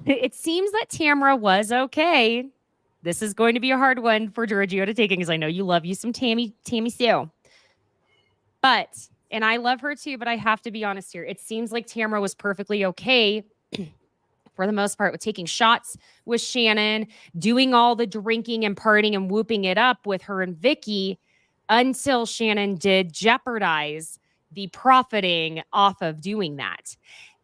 It seems that Tamara was okay. This is going to be a hard one for Giorgio to take because I know you love you some Tammy Sue. But, and I love her too, but I have to be honest here. It seems like Tamara was perfectly okay for the most part with taking shots with Shannon, doing all the drinking and partying and whooping it up with her and Vicky until Shannon did jeopardize the profiting off of doing that.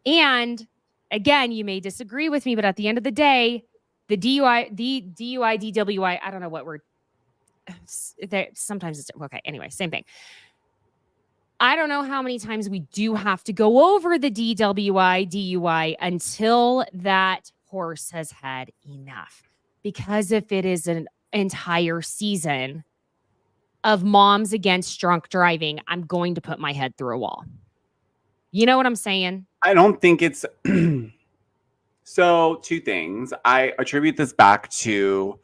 And again, you may disagree with me, but at the end of the day, the DUI, I don't know what word. Sometimes it's okay. Anyway, same thing. I don't know how many times we do have to go over the DUI until that horse has had enough. Because if it is an entire season of moms against drunk driving, I'm going to put my head through a wall. You know what I'm saying? I don't think it's... So, two things. I attribute this back to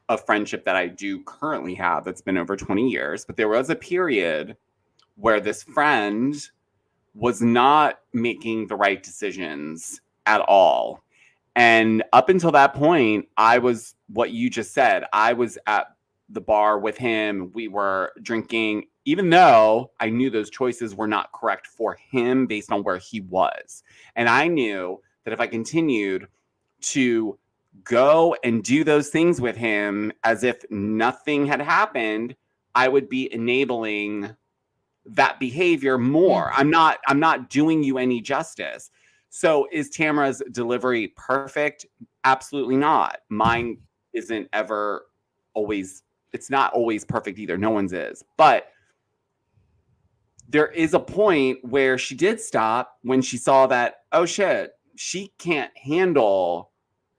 a friendship that I do currently have that's been over 20 years. But there was a period where this friend was not making the right decisions at all. And up until that point, I was what you just said. I was at the bar with him. We were drinking, even though I knew those choices were not correct for him based on where he was. And I knew that if I continued to go and do those things with him as if nothing had happened, I would be enabling that behavior more. I'm not doing you any justice. So is Tamara's delivery perfect? Absolutely not. Mine isn't ever always, it's not always perfect either. No one's is. But there is a point where she did stop when she saw that, oh shit, she can't handle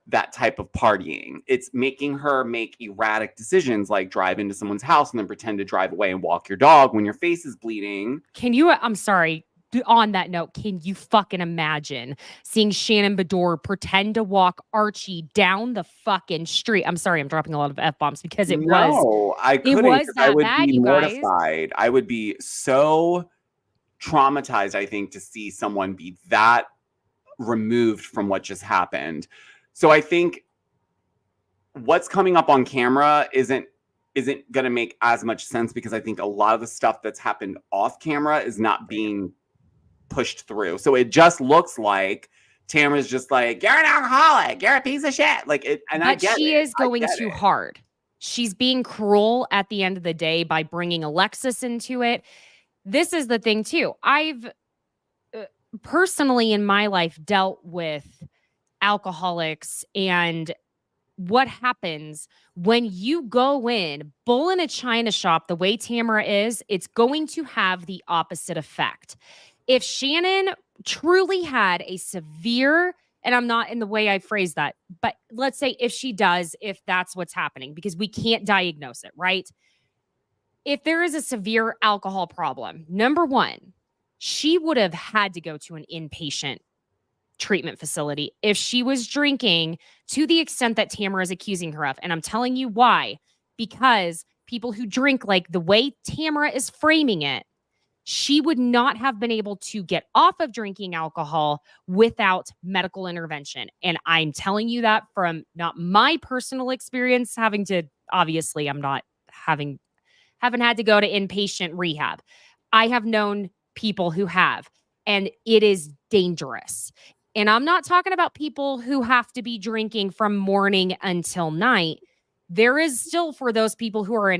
that type of partying. It's making her make erratic decisions like drive into someone's house and then pretend to drive away and walk your dog when your face is bleeding. I'm sorry, on that note, can you fucking imagine seeing Shannon Bedore pretend to walk Archie down the fucking street? I'm sorry, I'm dropping a lot of F-bombs because it was. I couldn't. was that I would bad, be you guys. mortified. I would be so traumatized, I think, to see someone be that removed from what just happened. So I think what's coming up on camera isn't isn't going to make as much sense because I think a lot of the stuff that's happened off camera is not being pushed through. So it just looks like Tamara's just like, you're an alcoholic, you're a piece of shit. Like it, and I But get she it. is going I get too it. hard. She's being cruel at the end of the day by bringing Alexis into it. This is the thing too. I've personally in my life dealt with alcoholics and what happens when you go in bull in a china shop the way Tamara is, it's going to have the opposite effect. If Shannon truly had a severe, and I'm not in the way I phrase that, but let's say if she does, if that's what's happening, because we can't diagnose it, right? If there is a severe alcohol problem, number one, she would have had to go to an inpatient treatment facility if she was drinking to the extent that Tamara is accusing her of. And I'm telling you why. Because people who drink like the way Tamara is framing it, she would not have been able to get off of drinking alcohol without medical intervention. And I'm telling you that from not my personal experience having to, obviously, I'm not haven't had to go to inpatient rehab. I have known people who have, and it is dangerous. And I'm not talking about people who have to be drinking from morning until night. There is still, for those people who are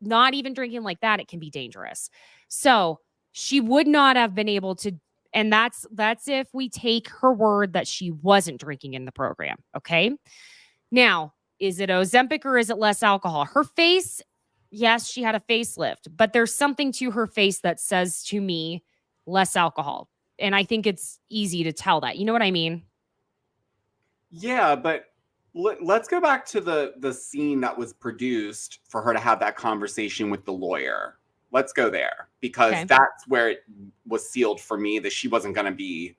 not even drinking like that, it can be dangerous. So she would not have been able to, and that's if we take her word that she wasn't drinking in the program. Okay. Now, is it Ozempic or is it less alcohol? Her face, yes, she had a facelift, but there's something to her face that says to me less alcohol. And I think it's easy to tell that. You know what I mean? Yeah, but let's go back to the scene that was produced for her to have that conversation with the lawyer. Let's go there because that's where it was sealed for me that she wasn't going to be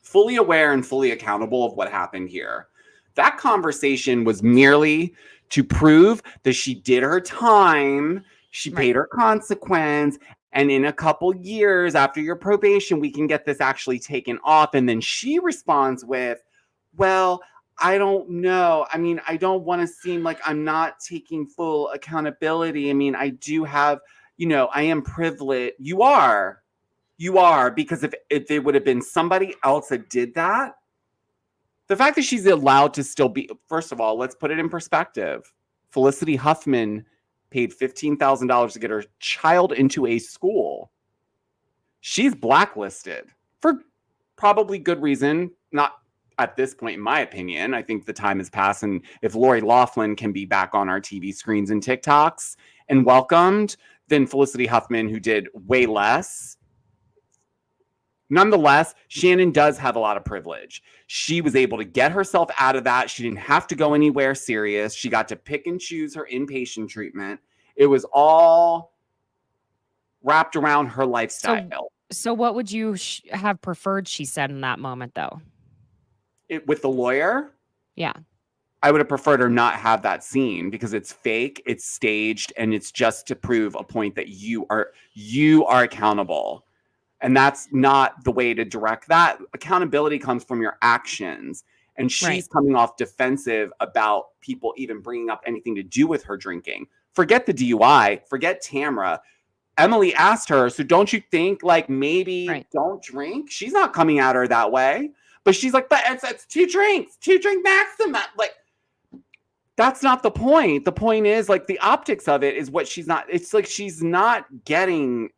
fully aware and fully accountable of what happened here. That conversation was merely to prove that she did her time, she paid her consequence, and in a couple years after your probation, we can get this actually taken off. And then she responds with, well, I don't know. I mean, I don't want to seem like I'm not taking full accountability. I mean, I do have, I am privileged. You are, because if it would have been somebody else that did that, the fact that she's allowed to still be, first of all, let's put it in perspective. Felicity Huffman paid $15,000 to get her child into a school. She's blacklisted for probably good reason. Not at this point, in my opinion. I think the time has passed. And if Lori Loughlin can be back on our TV screens and TikToks and welcomed, then Felicity Huffman, who did way less. Nonetheless, Shannon does have a lot of privilege. She was able to get herself out of that. She didn't have to go anywhere serious. She got to pick and choose her inpatient treatment. It was all wrapped around her lifestyle. So what would you have preferred she said in that moment, though? With the lawyer? Yeah. I would have preferred her not have that scene because it's fake, it's staged, and it's just to prove a point that you are accountable. And that's not the way to direct that. Accountability comes from your actions. And she's coming off defensive about people even bringing up anything to do with her drinking. Forget the DUI. Forget Tamara. Emily asked her, so don't you think like maybe don't drink? She's not coming at her that way. But she's like, but it's 2 drinks, 2 drink maximum. Like, that's not the point. The point is like the optics of it is what she's not. It's like she's not getting.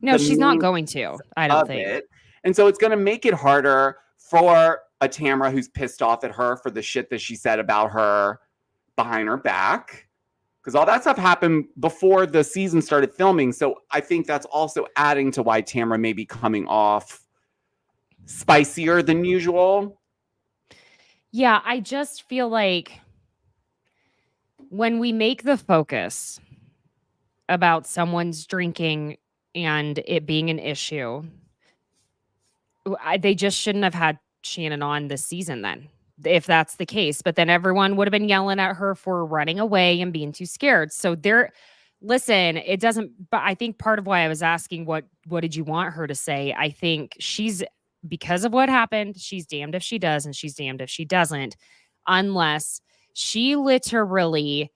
No, she's not going to, I don't think. It. And so it's going to make it harder for a Tamara who's pissed off at her for the shit that she said about her behind her back. Because all that stuff happened before the season started filming. So I think that's also adding to why Tamara may be coming off spicier than usual. Yeah, I just feel like when we make the focus about someone's drinking and it being an issue, they just shouldn't have had Shannon on this season then, if that's the case. But then everyone would have been yelling at her for running away and being too scared. So listen, it doesn't, but I think part of why I was asking what did you want her to say? I think because of what happened, she's damned if she does and she's damned if she doesn't, unless she literally,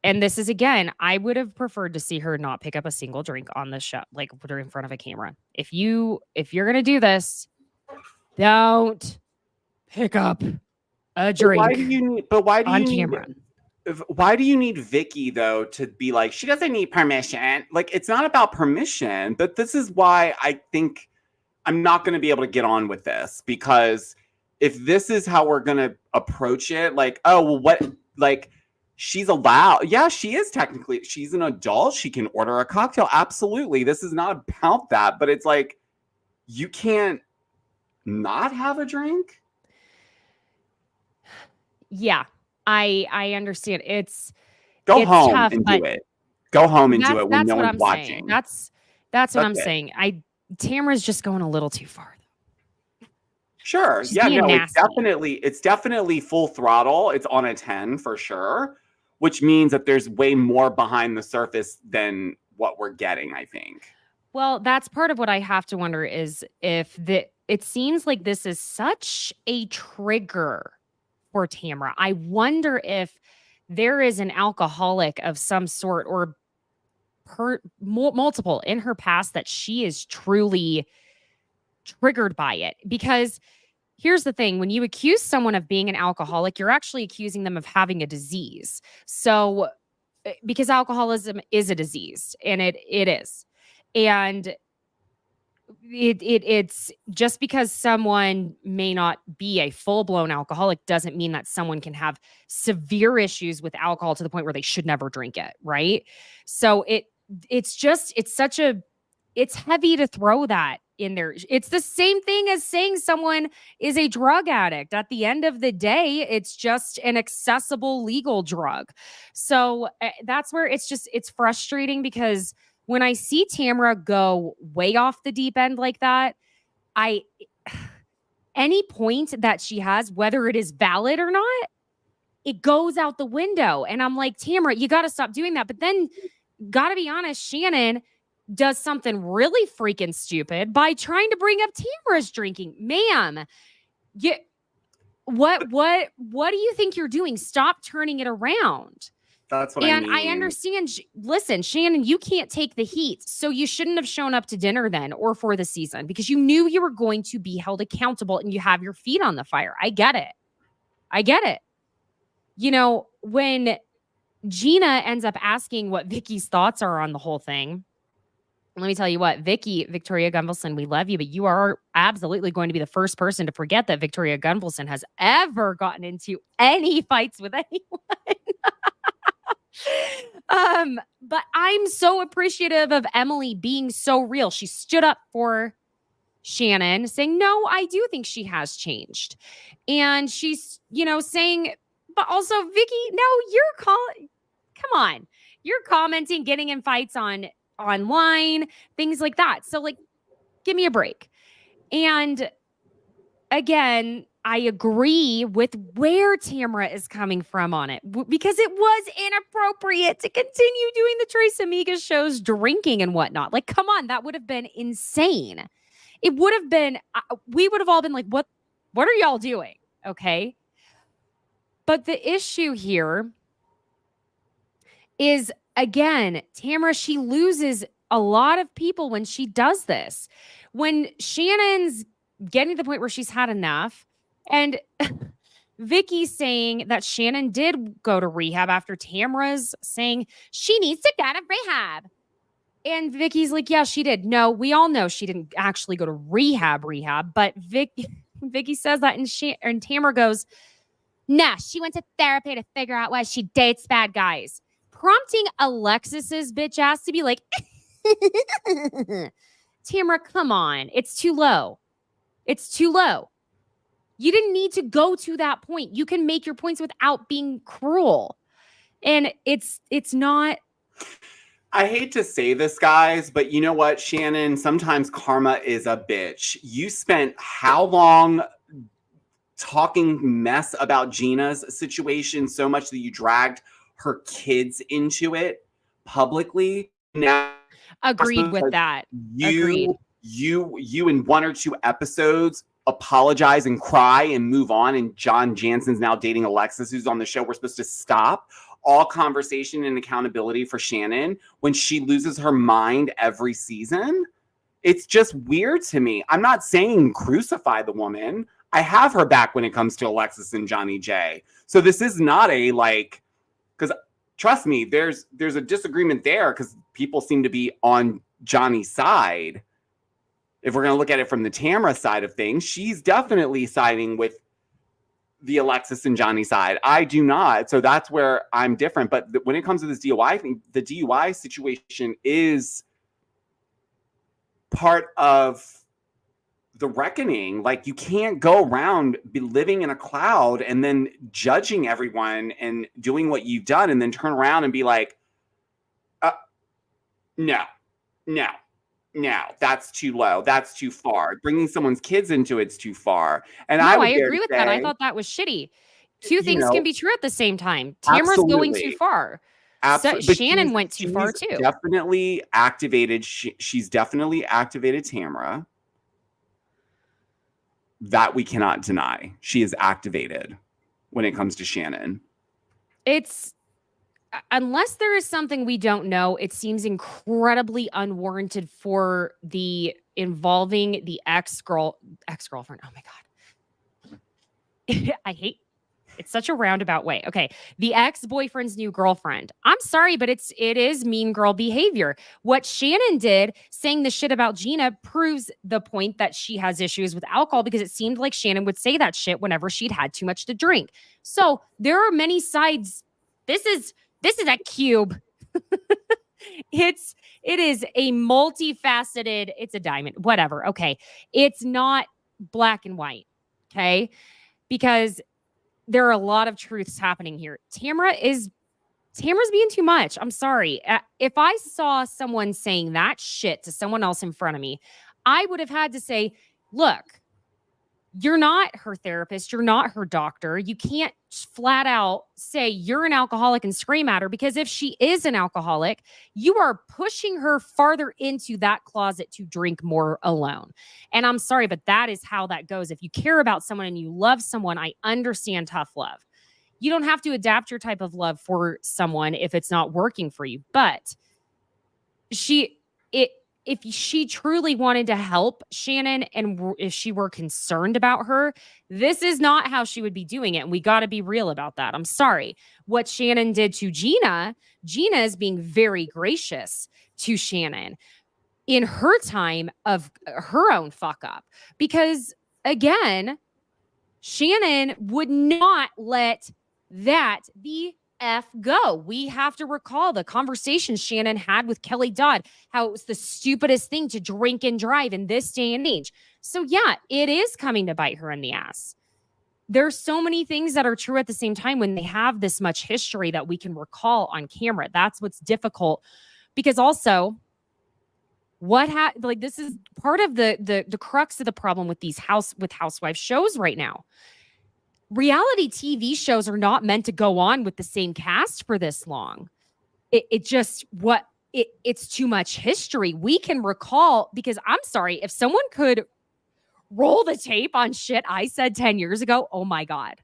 And this is, again, I would have preferred to see her not pick up a single drink on the show, like put her in front of a camera. If you're gonna do this, don't pick up a drink Why do you need? But why do on you need? camera. Why do you need Vicky though to be like she doesn't need permission? Like it's not about permission, but this is why I think I'm not going to be able to get on with this because if this is how we're going to approach it, like oh well, what like she's allowed? Yeah, she is technically she's an adult. She can order a cocktail. Absolutely, this is not about that. But it's like you can't not have a drink. Yeah, I understand. It's Go it's home tough, and but do it. Go home and do it when that's no what one's I'm watching. saying. That's what I'm it. saying. Tamara's just going a little too far. Sure. She's Yeah, being no, nasty. it's definitely full throttle. It's on a 10 for sure, which means that there's way more behind the surface than what we're getting, I think. Well, that's part of what I have to wonder is if it seems like this is such a trigger for Tamara. I wonder if there is an alcoholic of some sort or multiple in her past that she is truly triggered by it. Because here's the thing, when you accuse someone of being an alcoholic, you're actually accusing them of having a disease. So because alcoholism is a disease, and it is. And it's just because someone may not be a full-blown alcoholic doesn't mean that someone can have severe issues with alcohol to the point where they should never drink it, right? So it's heavy to throw that in there. It's the same thing as saying someone is a drug addict. At the end of the day, it's just an accessible legal drug. So that's where it's frustrating because when I see Tamara go way off the deep end like that, any point that she has, whether it is valid or not, it goes out the window. And I'm like, Tamara, you got to stop doing that. But then, got to be honest, Shannon does something really freaking stupid by trying to bring up Tamara's drinking. Ma'am, what do you think you're doing? Stop turning it around. That's what I mean. And I understand. Listen, Shannon, you can't take the heat. So you shouldn't have shown up to dinner then or for the season because you knew you were going to be held accountable and you have your feet on the fire. I get it. You know, when Gina ends up asking what Vicky's thoughts are on the whole thing, let me tell you what, Victoria Gunvalson, we love you, but you are absolutely going to be the first person to forget that Victoria Gunvalson has ever gotten into any fights with anyone. But I'm so appreciative of Emily being so real. She stood up for Shannon saying, no, I do think she has changed. And she's, saying, but also Vicky, no, come on. You're commenting, getting in fights online, things like that. So give me a break. And again, I agree with where Tamara is coming from on it because it was inappropriate to continue doing the Trace Amiga shows, drinking and whatnot. Come on, that would have been insane. It would have been, we would have all been like, what are y'all doing? Okay. But the issue here is, again, Tamara, she loses a lot of people when she does this. When Shannon's getting to the point where she's had enough, and Vicky's saying that Shannon did go to rehab after Tamara's saying she needs to go to rehab. And Vicky's like, yeah, she did. No, we all know she didn't actually go to rehab, but Vicky says that, and Tamara goes, nah, she went to therapy to figure out why she dates bad guys. Prompting Alexis's bitch ass to be like, Tamara, come on. It's too low. You didn't need to go to that point. You can make your points without being cruel. And it's not. I hate to say this, guys, but you know what, Shannon? Sometimes karma is a bitch. You spent how long talking mess about Gina's situation so much that you dragged her kids into it publicly? Now, agreed with that. Agreed. You in one or two episodes apologize and cry and move on, and John Jansen's now dating Alexis, who's on the show. We're supposed to stop. all conversation and accountability for Shannon when she loses her mind every season. It's just weird to me. I'm not saying crucify the woman. I have her back when it comes to Alexis and Johnny J. So this is not a like, because trust me, there's a disagreement there because people seem to be on Johnny's side. If we're going to look at it from the Tamra side of things, she's definitely siding with the Alexis and Johnny side. I do not. So that's where I'm different. But when it comes to this DUI thing, the DUI situation is part of the reckoning. Like, you can't go around be living in a cloud and then judging everyone and doing what you've done and then turn around and be like, no, that's too low. That's too far. Bringing someone's kids into it's too far. And No, I dare agree with say, that. I thought that was shitty. Two things know, can be true at the same time. Tamra's going too absolutely. far. Absolutely. So But Shannon went too far she's too. Definitely activated. She's definitely activated Tamra. That we cannot deny. She is activated when it comes to Shannon. It's unless there is something we don't know, it seems incredibly unwarranted for the involving the ex-girlfriend. Oh my God. I hate it's such a roundabout way. Okay. The ex-boyfriend's new girlfriend. I'm sorry, but it is mean girl behavior. What Shannon did, saying the shit about Gina, proves the point that she has issues with alcohol because it seemed like Shannon would say that shit whenever she'd had too much to drink. So there are many sides. This is a cube. It is a multifaceted, it's a diamond, whatever. Okay. It's not black and white. Okay. Because there are a lot of truths happening here. Tamra's being too much. I'm sorry. If I saw someone saying that shit to someone else in front of me, I would have had to say, look, you're not her therapist. You're not her doctor. You can't flat out say you're an alcoholic and scream at her, because if she is an alcoholic, you are pushing her farther into that closet to drink more alone. And I'm sorry, but that is how that goes. If you care about someone and you love someone, I understand tough love. You don't have to adapt your type of love for someone if it's not working for you. But if she truly wanted to help Shannon and if she were concerned about her, this is not how she would be doing it. And we got to be real about that. I'm sorry. What Shannon did to Gina is being very gracious to Shannon in her time of her own fuck up. Because again, Shannon would not let that be go. We have to recall the conversation Shannon had with Kelly Dodd, how it was the stupidest thing to drink and drive in this day and age. So yeah, it is coming to bite her in the ass. There's so many things that are true at the same time when they have this much history that we can recall on camera. That's what's difficult, because also this is part of the crux of the problem with these Housewives shows right now. Reality TV shows are not meant to go on with the same cast for this long. It's too much history. We can recall, because I'm sorry, if someone could roll the tape on shit I said 10 years ago, oh my God,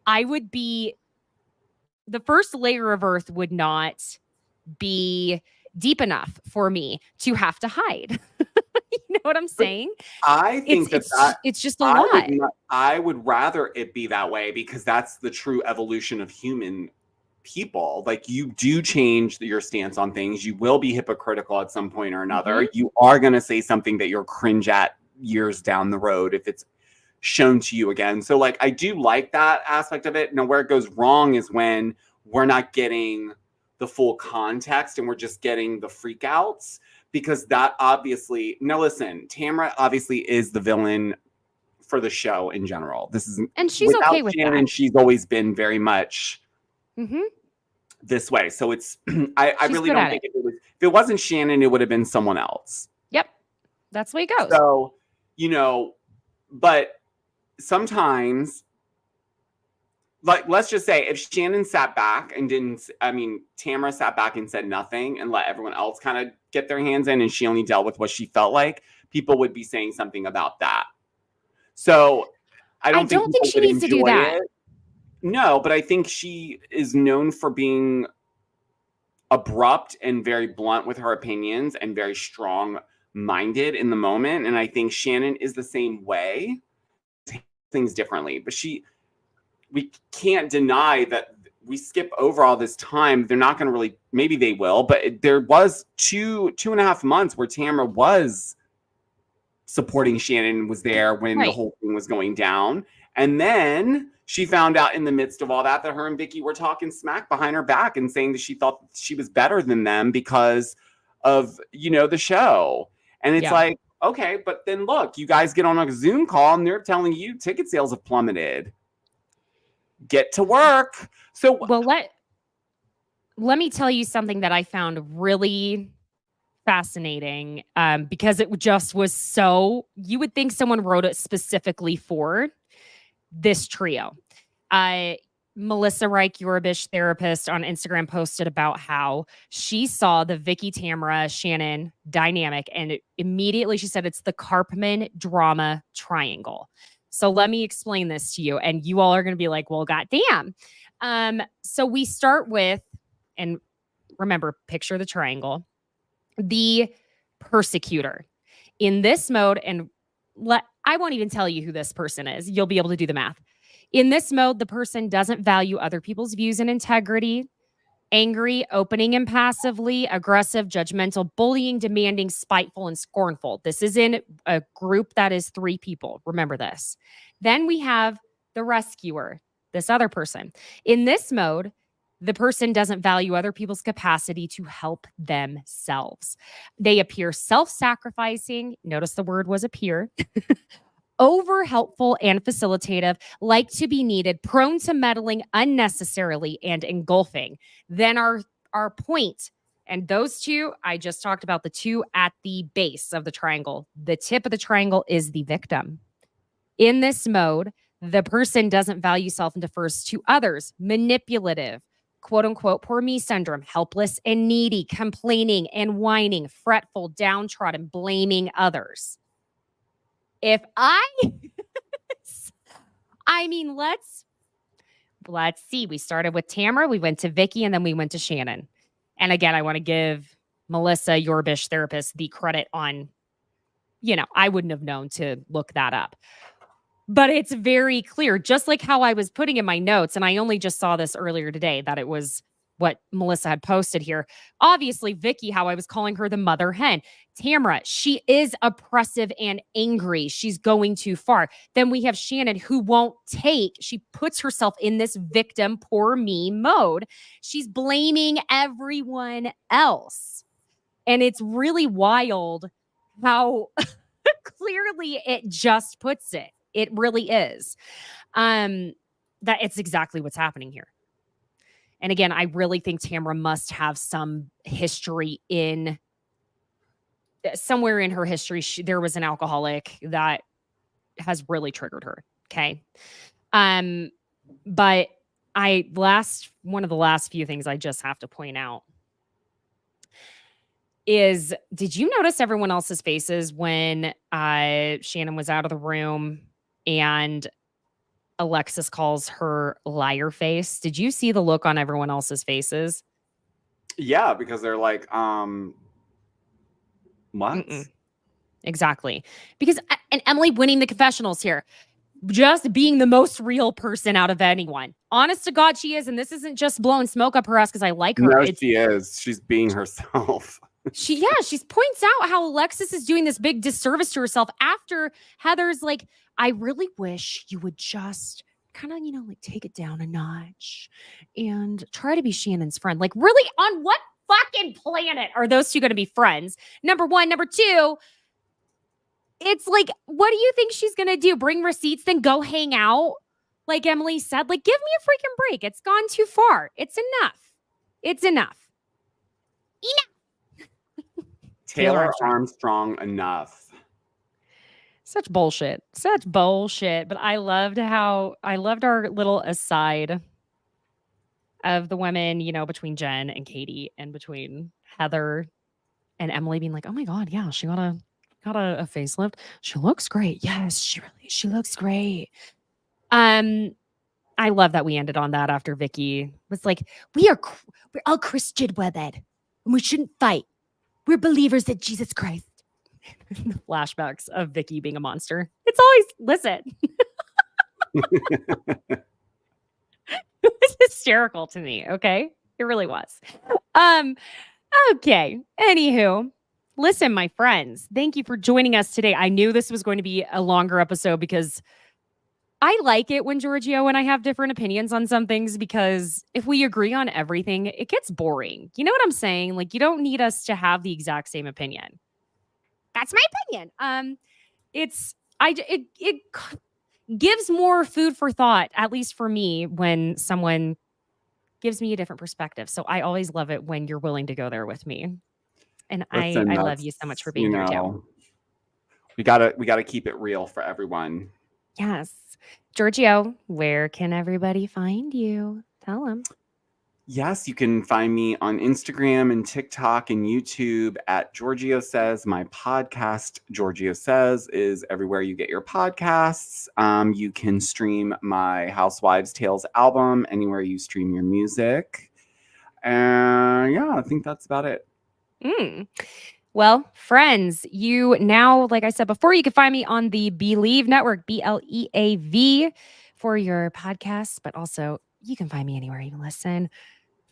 the first layer of earth would not be deep enough for me to have to hide. You know what I'm saying? I think it's just a lot. I would rather it be that way, because that's the true evolution of human people. Like, you do change your stance on things. You will be hypocritical at some point or another. Mm-hmm. You are going to say something that you're cringe at years down the road if it's shown to you again. So like, I do like that aspect of it. Now, where it goes wrong is when we're not getting the full context and we're just getting the freakouts. Because that obviously, now listen, Tamra obviously is the villain for the show in general. And she's okay with Shannon, that. She's always been very much this way. So it's, I really don't think if it wasn't Shannon, it would have been someone else. Yep. That's the way it goes. So, but sometimes, like, let's just say if Shannon sat back and Tamra sat back and said nothing and let everyone else kind of get their hands in, and she only dealt with what she felt like, people would be saying something about that. So I don't think she needs to do that. No, but I think she is known for being abrupt and very blunt with her opinions and very strong minded in the moment. And I think Shannon is the same way, things differently. But we can't deny that we skip over all this time. They're not going to really, maybe they will, but there was 2.5 months where Tamara was supporting Shannon, was there when the whole thing was going down. And then she found out in the midst of all that her and Vicky were talking smack behind her back and saying that she thought she was better than them because of, the show. And it's like, okay, but then look, you guys get on a Zoom call and they're telling you ticket sales have plummeted. Get to work. So, well, let me tell you something that I found really fascinating, because it just was so, you would think someone wrote it specifically for this trio. Melissa Reich, Eurobish therapist on Instagram, posted about how she saw the Vicky, Tamara, Shannon dynamic, and immediately she said it's the Karpman drama triangle. So let me explain this to you, and you all are going to be like, well, goddamn. So we start with, and remember, picture the triangle, the persecutor. In this mode, and I won't even tell you who this person is. You'll be able to do the math. In this mode, the person doesn't value other people's views and integrity, angry, opening impassively, aggressive, judgmental, bullying, demanding, spiteful, and scornful. This is in a group that is 3 people. Remember this. Then we have the rescuer, this other person. In this mode, the person doesn't value other people's capacity to help themselves. They appear self-sacrificing. Notice the word was appear. Over helpful and facilitative, like to be needed, prone to meddling unnecessarily, and engulfing. Then our point, and those two, I just talked about the 2 at the base of the triangle. The tip of the triangle is the victim. In this mode, the person doesn't value self and defers to others, manipulative, quote unquote, poor me syndrome, helpless and needy, complaining and whining, fretful, downtrodden, blaming others. If I mean, let's see. We started with Tamara, we went to Vicky, and then we went to Shannon. And again, I want to give Melissa, Yorbish therapist, the credit on, I wouldn't have known to look that up. But it's very clear, just like how I was putting in my notes, and I only just saw this earlier today, that it was what Melissa had posted here. Obviously, Vicky, how I was calling her the mother hen. Tamara, she is oppressive and angry. She's going too far. Then we have Shannon, who won't take. She puts herself in this victim, poor me mode. She's blaming everyone else. And it's really wild how clearly it just puts it. It really is. That it's exactly what's happening here. And again, I really think Tamara must have some history in somewhere in her history. There was an alcoholic that has really triggered her. Okay. But one of the last few things I just have to point out is, did you notice everyone else's faces when Shannon was out of the room and Alexis calls her liar face? Did you see the look on everyone else's faces? Yeah, because they're like, what? Exactly. Because, and Emily winning the confessionals here, just being the most real person out of anyone. Honest to God, she is. And this isn't just blowing smoke up her ass because I like her. No, she is. She's being herself. She points out how Alexis is doing this big disservice to herself after Heather's like, I really wish you would just kind of, take it down a notch and try to be Shannon's friend. Like, really? On what fucking planet are those 2 going to be friends? Number 1. Number 2, it's like, what do you think she's going to do? Bring receipts, then go hang out? Like Emily said, like, give me a freaking break. It's gone too far. It's enough. It's enough. Taylor Armstrong enough. Such bullshit. But I loved our little aside of the women, between Jen and Katie and between Heather and Emily being like, oh my God, yeah, she got a facelift. She looks great. Yes, she looks great. I I love that we ended on that after Vicky was like, we're all Christian women and we shouldn't fight. We're believers in Jesus Christ. The flashbacks of Vicky being a monster. It's always, listen. It was hysterical to me, okay? It really was. Okay. Anywho, listen, my friends, thank you for joining us today. I knew this was going to be a longer episode because I like it when Giorgio and I have different opinions on some things, because if we agree on everything, it gets boring. You know what I'm saying? Like, you don't need us to have the exact same opinion. That's my opinion. It gives more food for thought, at least for me, when someone gives me a different perspective. So I always love it when you're willing to go there with me. And Listen, I love you so much for being here too. We gotta keep it real for everyone. Yes. Giorgio, where can everybody find you? Tell them. Yes, you can find me on Instagram and TikTok and YouTube at Giorgio Says. My podcast, Giorgio Says, is everywhere you get your podcasts. You can stream my Housewives Tales album anywhere you stream your music. And yeah, I think that's about it. Well, friends, you now, like I said before, you can find me on the Believe Network, BLEAV, for your podcasts, but also you can find me anywhere you listen.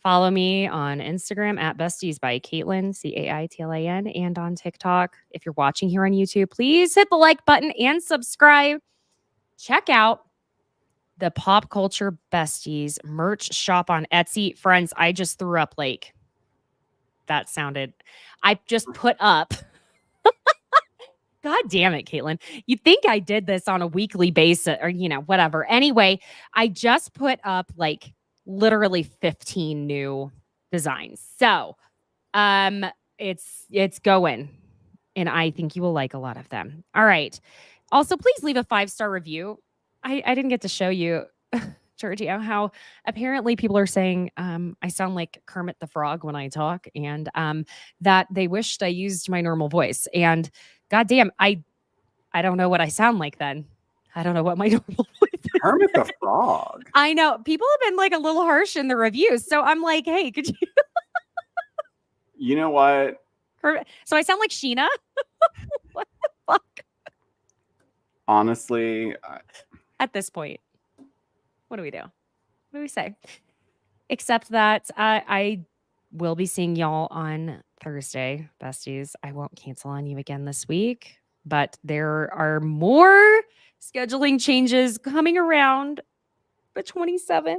Follow me on Instagram at Besties by Caitlin, Caitlan, and on TikTok. If you're watching here on YouTube, please hit the like button and subscribe. Check out the Pop Culture Besties merch shop on Etsy. Friends, I just threw up like... I just put up. God damn it, Caitlin. You'd think I did this on a weekly basis or, whatever. Anyway, I just put up like literally 15 new designs. So it's going. And I think you will like a lot of them. All right. Also, please leave a 5-star review. I didn't get to show you, Giorgio, how apparently people are saying I sound like Kermit the Frog when I talk, and that they wished I used my normal voice. And goddamn, I don't know what I sound like then. I don't know what my normal voice is. Kermit the Frog. I know. People have been like a little harsh in the reviews. So I'm like, hey, could you? You know what? So I sound like Sheena? What the fuck? Honestly. At this point. What do we do? What do we say? Except that I will be seeing y'all on Thursday, besties. I won't cancel on you again this week, but there are more scheduling changes coming around the 27th.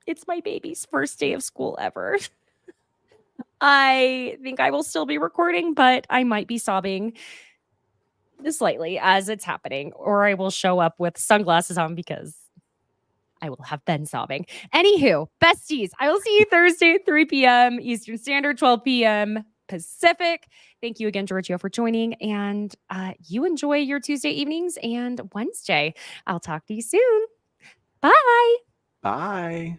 It's my baby's first day of school ever. I think I will still be recording, but I might be sobbing slightly as it's happening, or I will show up with sunglasses on because I will have been sobbing. Anywho, besties, I will see you Thursday at 3 p.m. Eastern Standard, 12 p.m. Pacific. Thank you again, Giorgio, for joining. And you enjoy your Tuesday evenings and Wednesday. I'll talk to you soon. Bye. Bye.